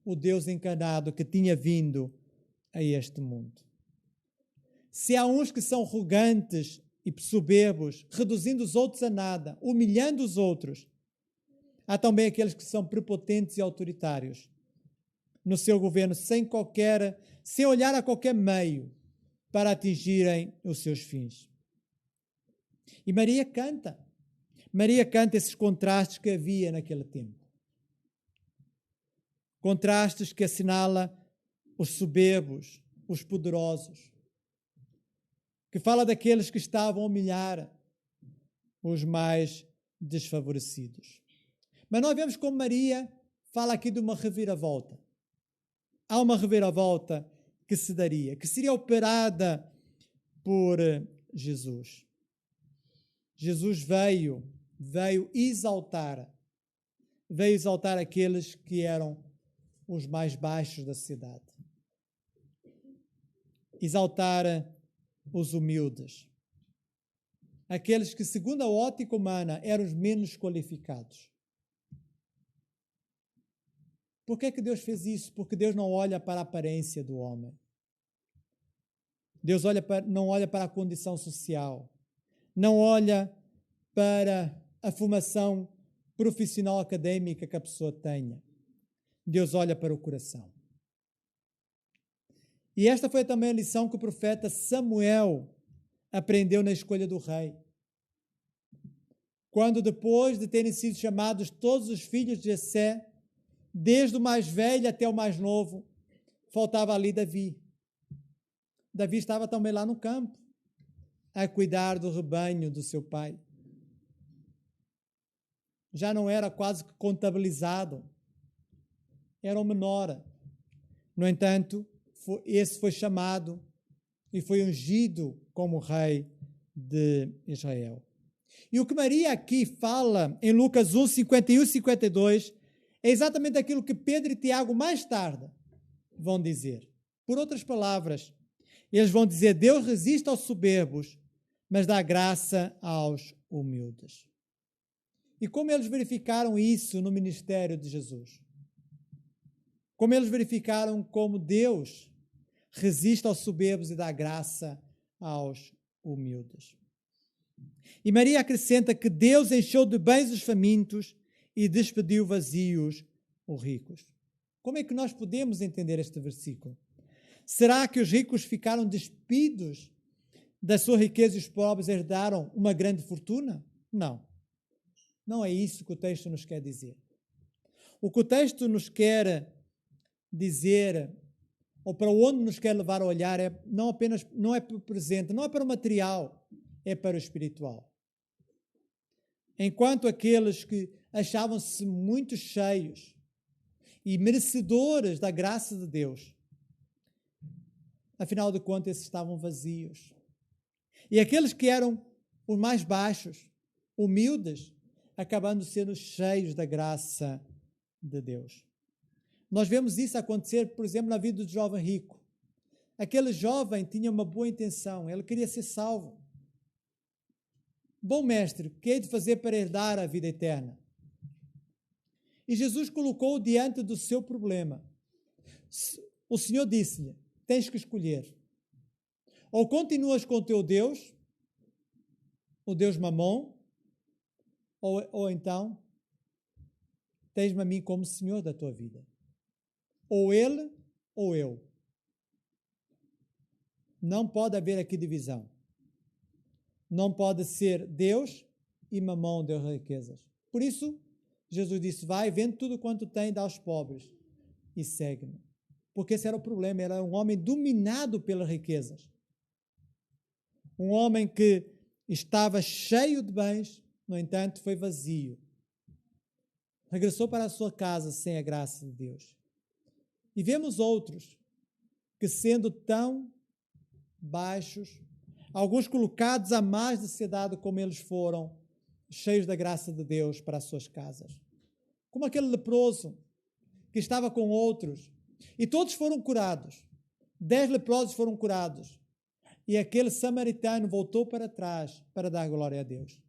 o Deus encarnado que tinha vindo a este mundo. Se há uns que são arrogantes e soberbos, reduzindo os outros a nada, humilhando os outros, há também aqueles que são prepotentes e autoritários no seu governo, sem olhar a qualquer meio para atingirem os seus fins. E Maria canta esses contrastes que havia naquele tempo. Contrastes que assinala os soberbos, os poderosos, que fala daqueles que estavam a humilhar os mais desfavorecidos. Mas nós vemos como Maria fala aqui de uma reviravolta. Há uma reviravolta que se daria, que seria operada por Jesus. Jesus veio exaltar aqueles que eram os mais baixos da sociedade. Exaltar os humildes. Aqueles que, segundo a ótica humana, eram os menos qualificados. Por que Deus fez isso? Porque Deus não olha para a aparência do homem. Deus não olha para a condição social. Não olha para a formação profissional académica que a pessoa tenha. Deus olha para o coração. E esta foi também a lição que o profeta Samuel aprendeu na escolha do rei. Quando, depois de terem sido chamados todos os filhos de Jessé, desde o mais velho até o mais novo, faltava ali Davi. Davi estava também lá no campo, a cuidar do rebanho do seu pai. Já não era quase que contabilizado, era o menor. No entanto, esse foi chamado e foi ungido como rei de Israel. E o que Maria aqui fala em Lucas 1, 51 e 52 é exatamente aquilo que Pedro e Tiago mais tarde vão dizer. Por outras palavras, eles vão dizer: Deus resiste aos soberbos, mas dá graça aos humildes. E como eles verificaram isso no ministério de Jesus? Como eles verificaram como Deus resiste aos soberbos e dá graça aos humildes. E Maria acrescenta que Deus encheu de bens os famintos e despediu vazios os ricos. Como é que nós podemos entender este versículo? Será que os ricos ficaram despidos da sua riqueza e os pobres herdaram uma grande fortuna? Não. Não é isso que o texto nos quer dizer. O que o texto nos quer dizer, ou para onde nos quer levar a olhar, não é para o presente, não é para o material, é para o espiritual. Enquanto aqueles que achavam-se muito cheios e merecedores da graça de Deus, afinal de contas, esses estavam vazios. E aqueles que eram os mais baixos, humildes, acabando sendo cheios da graça de Deus. Nós vemos isso acontecer, por exemplo, na vida do jovem rico. Aquele jovem tinha uma boa intenção, ele queria ser salvo. Bom mestre, o que hei de fazer para herdar a vida eterna? E Jesus colocou-o diante do seu problema. O Senhor disse-lhe, tens que escolher. Ou continuas com o teu Deus, o Deus Mamon, ou então tens-me a mim como Senhor da tua vida. Ou ele, ou eu. Não pode haver aqui divisão. Não pode ser Deus e Mamon, Deus das riquezas. Por isso, Jesus disse, vai, vende tudo quanto tem, dá aos pobres e segue-me. Porque esse era o problema, era um homem dominado pelas riquezas. Um homem que estava cheio de bens, no entanto, foi vazio. Regressou para a sua casa sem a graça de Deus. E vemos outros que, sendo tão baixos, alguns colocados à mais da sociedade como eles foram, cheios da graça de Deus para as suas casas. Como aquele leproso que estava com outros, e todos foram curados. 10 leprosos foram curados. E aquele samaritano voltou para trás para dar glória a Deus.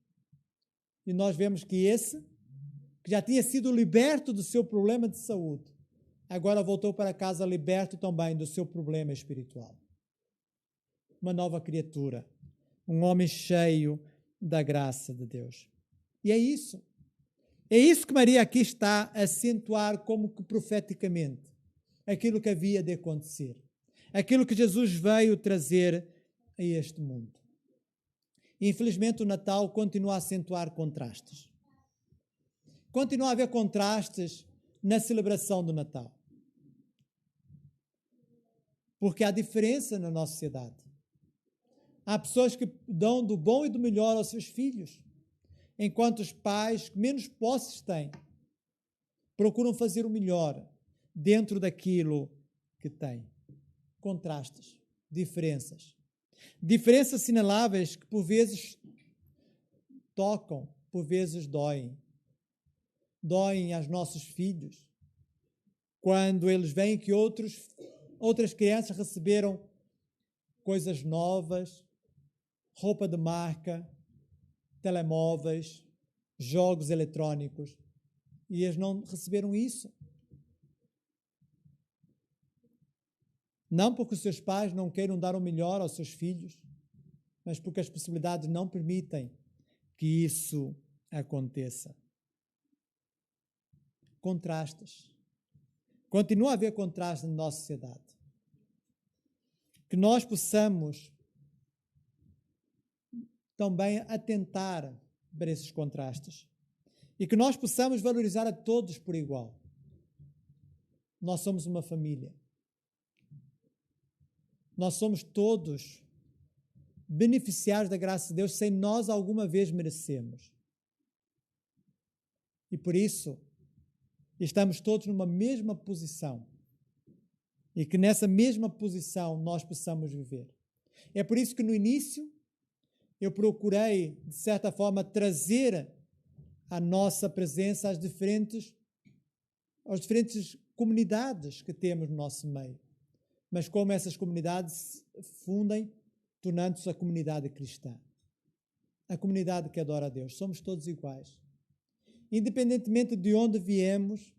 E nós vemos que esse, que já tinha sido liberto do seu problema de saúde, agora voltou para casa liberto também do seu problema espiritual. Uma nova criatura, um homem cheio da graça de Deus. E é isso. É isso que Maria aqui está a acentuar como que profeticamente aquilo que havia de acontecer. Aquilo que Jesus veio trazer a este mundo. E, infelizmente, o Natal continua a acentuar contrastes. Continua a haver contrastes na celebração do Natal. Porque há diferença na nossa sociedade. Há pessoas que dão do bom e do melhor aos seus filhos, enquanto os pais que menos posses têm procuram fazer o melhor dentro daquilo que têm. Contrastes, diferenças. Diferenças assinaláveis que por vezes tocam, por vezes doem. Doem aos nossos filhos, quando eles veem que outras crianças receberam coisas novas, roupa de marca, telemóveis, jogos eletrônicos, e eles não receberam isso. Não porque os seus pais não queiram dar o melhor aos seus filhos, mas porque as possibilidades não permitem que isso aconteça. Contrastes. Continua a haver contrastes na nossa sociedade. Que nós possamos também atentar para esses contrastes e que nós possamos valorizar a todos por igual. Nós somos uma família. Nós somos todos beneficiários da graça de Deus sem nós alguma vez merecemos. E por isso, estamos todos numa mesma posição. E que nessa mesma posição nós possamos viver. É por isso que no início eu procurei, de certa forma, trazer a nossa presença às diferentes comunidades que temos no nosso meio. Mas como essas comunidades fundem, tornando-se a comunidade cristã. A comunidade que adora a Deus. Somos todos iguais. Independentemente de onde viemos,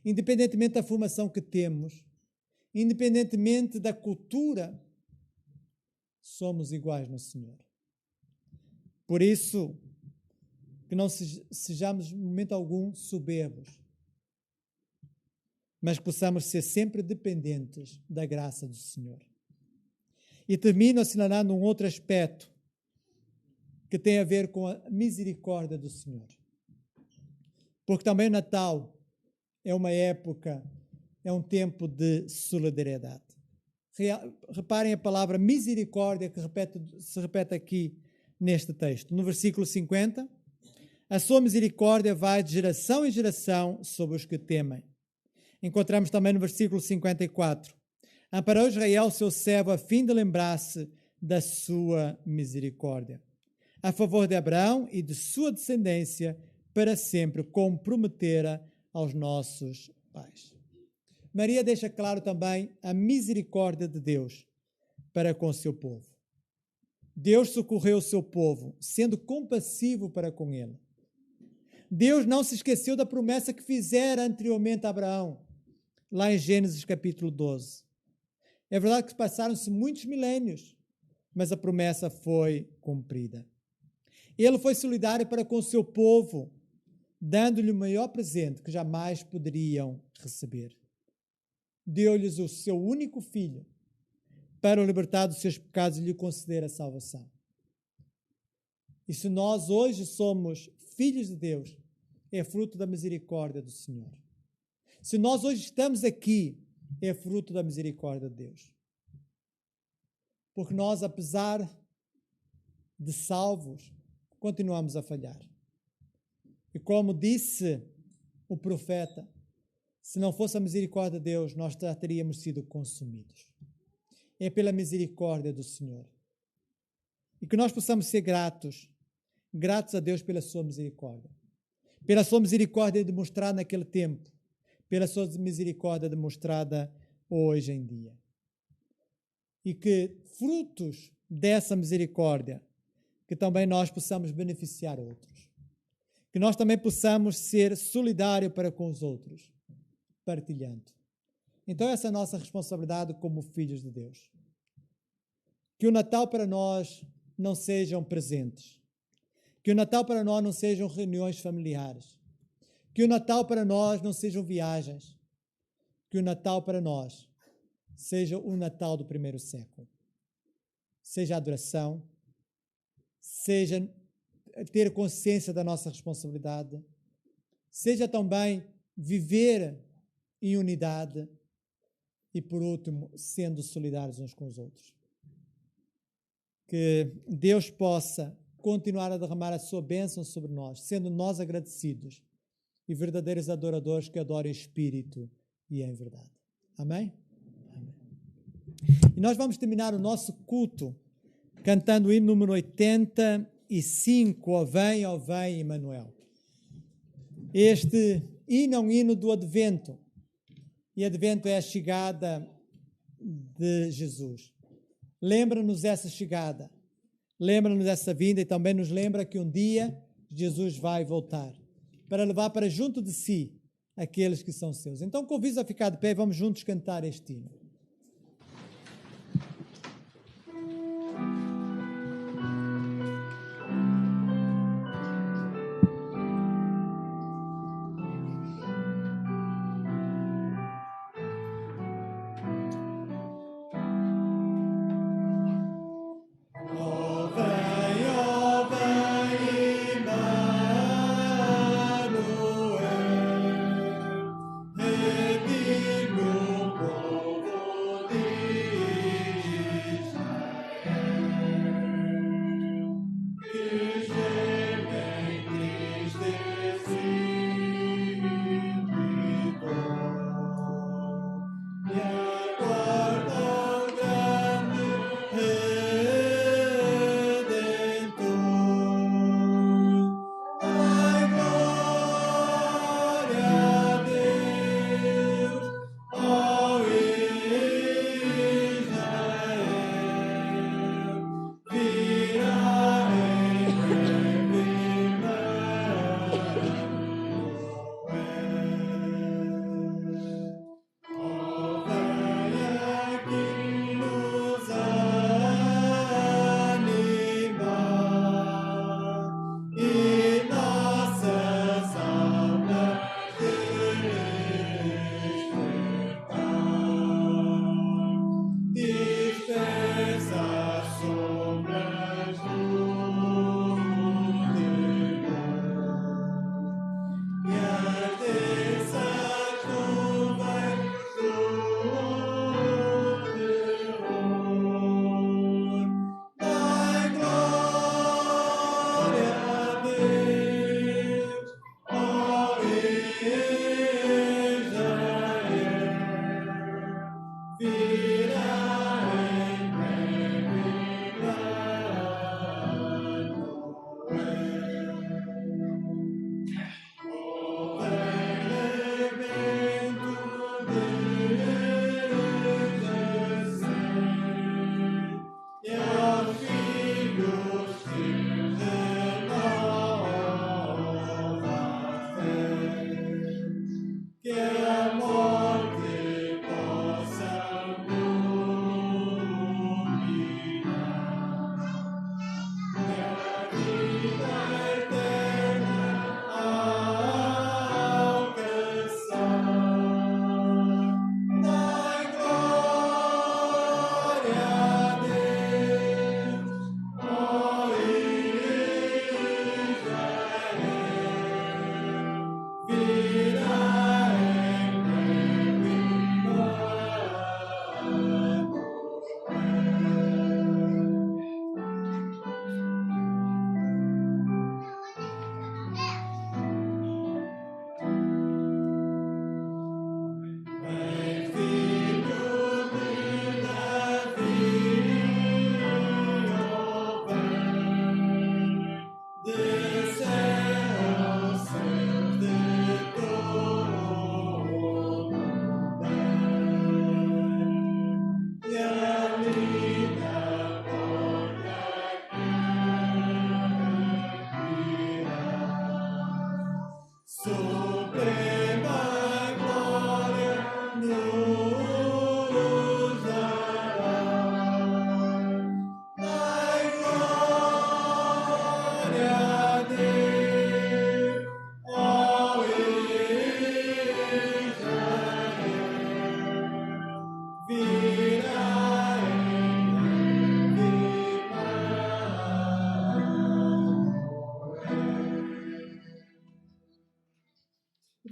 independentemente da formação que temos, independentemente da cultura, somos iguais no Senhor. Por isso, que não sejamos, em momento algum, soberbos, mas que possamos ser sempre dependentes da graça do Senhor. E termino assinalando um outro aspecto que tem a ver com a misericórdia do Senhor. Porque também o Natal é uma época, é um tempo de solidariedade. Reparem a palavra misericórdia que se repete aqui neste texto. No versículo 50, a sua misericórdia vai de geração em geração sobre os que temem. Encontramos também no versículo 54, amparou Israel, seu servo, a fim de lembrar-se da sua misericórdia, a favor de Abraão e de sua descendência, para sempre, como prometera aos nossos pais. Maria deixa claro também a misericórdia de Deus para com o seu povo. Deus socorreu o seu povo, sendo compassivo para com ele. Deus não se esqueceu da promessa que fizera anteriormente a Abraão, lá em Gênesis capítulo 12. É verdade que passaram-se muitos milênios, mas a promessa foi cumprida. Ele foi solidário para com o seu povo, dando-lhe o maior presente que jamais poderiam receber. Deu-lhes o seu único filho para o libertar dos seus pecados e lhe conceder a salvação. E se nós hoje somos filhos de Deus, é fruto da misericórdia do Senhor. Se nós hoje estamos aqui, é fruto da misericórdia de Deus. Porque nós, apesar de salvos, continuamos a falhar. E como disse o profeta, se não fosse a misericórdia de Deus, nós já teríamos sido consumidos. É pela misericórdia do Senhor. E que nós possamos ser gratos a Deus pela sua misericórdia. Pela sua misericórdia demonstrada naquele tempo, pela sua misericórdia demonstrada hoje em dia. E que frutos dessa misericórdia, que também nós possamos beneficiar outros. Que nós também possamos ser solidários para com os outros, partilhando. Então essa é a nossa responsabilidade como filhos de Deus. Que o Natal para nós não sejam presentes. Que o Natal para nós não sejam reuniões familiares. Que o Natal para nós não sejam viagens. Que o Natal para nós seja o Natal do primeiro século. Seja adoração, seja ter consciência da nossa responsabilidade, seja também viver em unidade e, por último, sendo solidários uns com os outros. Que Deus possa continuar a derramar a sua bênção sobre nós, sendo nós agradecidos e verdadeiros adoradores que adoram em espírito e em verdade. Amém? Amém. E nós vamos terminar o nosso culto cantando o hino número 85, Ó vem, Emmanuel. Este hino é um hino do Advento, e Advento é a chegada de Jesus. Lembra-nos essa chegada, lembra-nos essa vinda e também nos lembra que um dia Jesus vai voltar para levar para junto de si aqueles que são seus. Então convido a ficar de pé e vamos juntos cantar este hino. Emmanuel,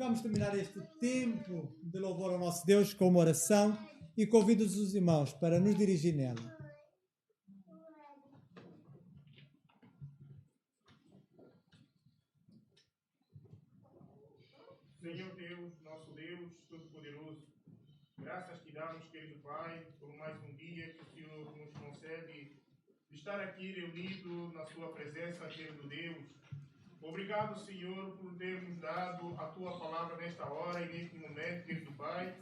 vamos terminar este tempo de louvor ao nosso Deus com uma oração e convido os irmãos para nos dirigir nela. Senhor Deus, nosso Deus Todo-Poderoso, graças te damos, querido Pai, por mais um dia que o Senhor nos concede de estar aqui reunido na sua presença, querido Deus. Obrigado, Senhor, por termos dado a tua palavra nesta hora e neste momento, querido Pai.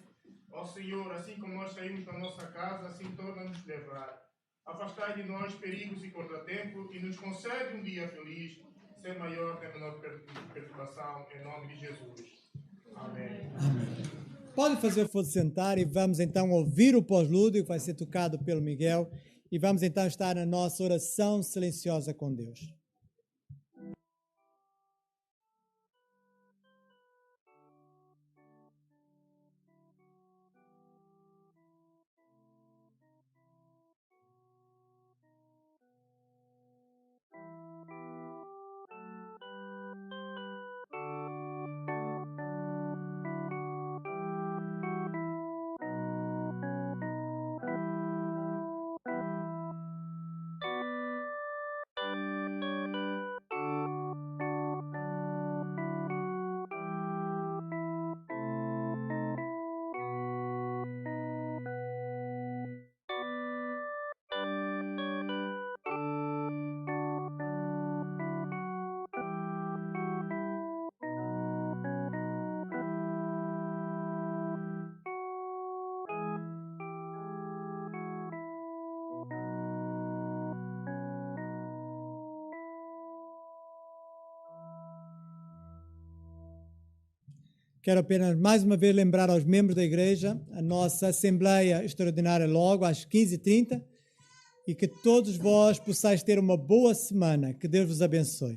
Ó Senhor, assim como nós saímos da nossa casa, assim torna-nos levar. Afastai de nós perigos e contratempos e nos concede um dia feliz, ser maior que a menor perturbação, em nome de Jesus. Amém. Pode fazer o favor de sentar e vamos então ouvir o pós-lúdio que vai ser tocado pelo Miguel e vamos então estar na nossa oração silenciosa com Deus. Quero apenas mais uma vez lembrar aos membros da igreja a nossa Assembleia Extraordinária logo às 15h30 e que todos vós possais ter uma boa semana. Que Deus vos abençoe.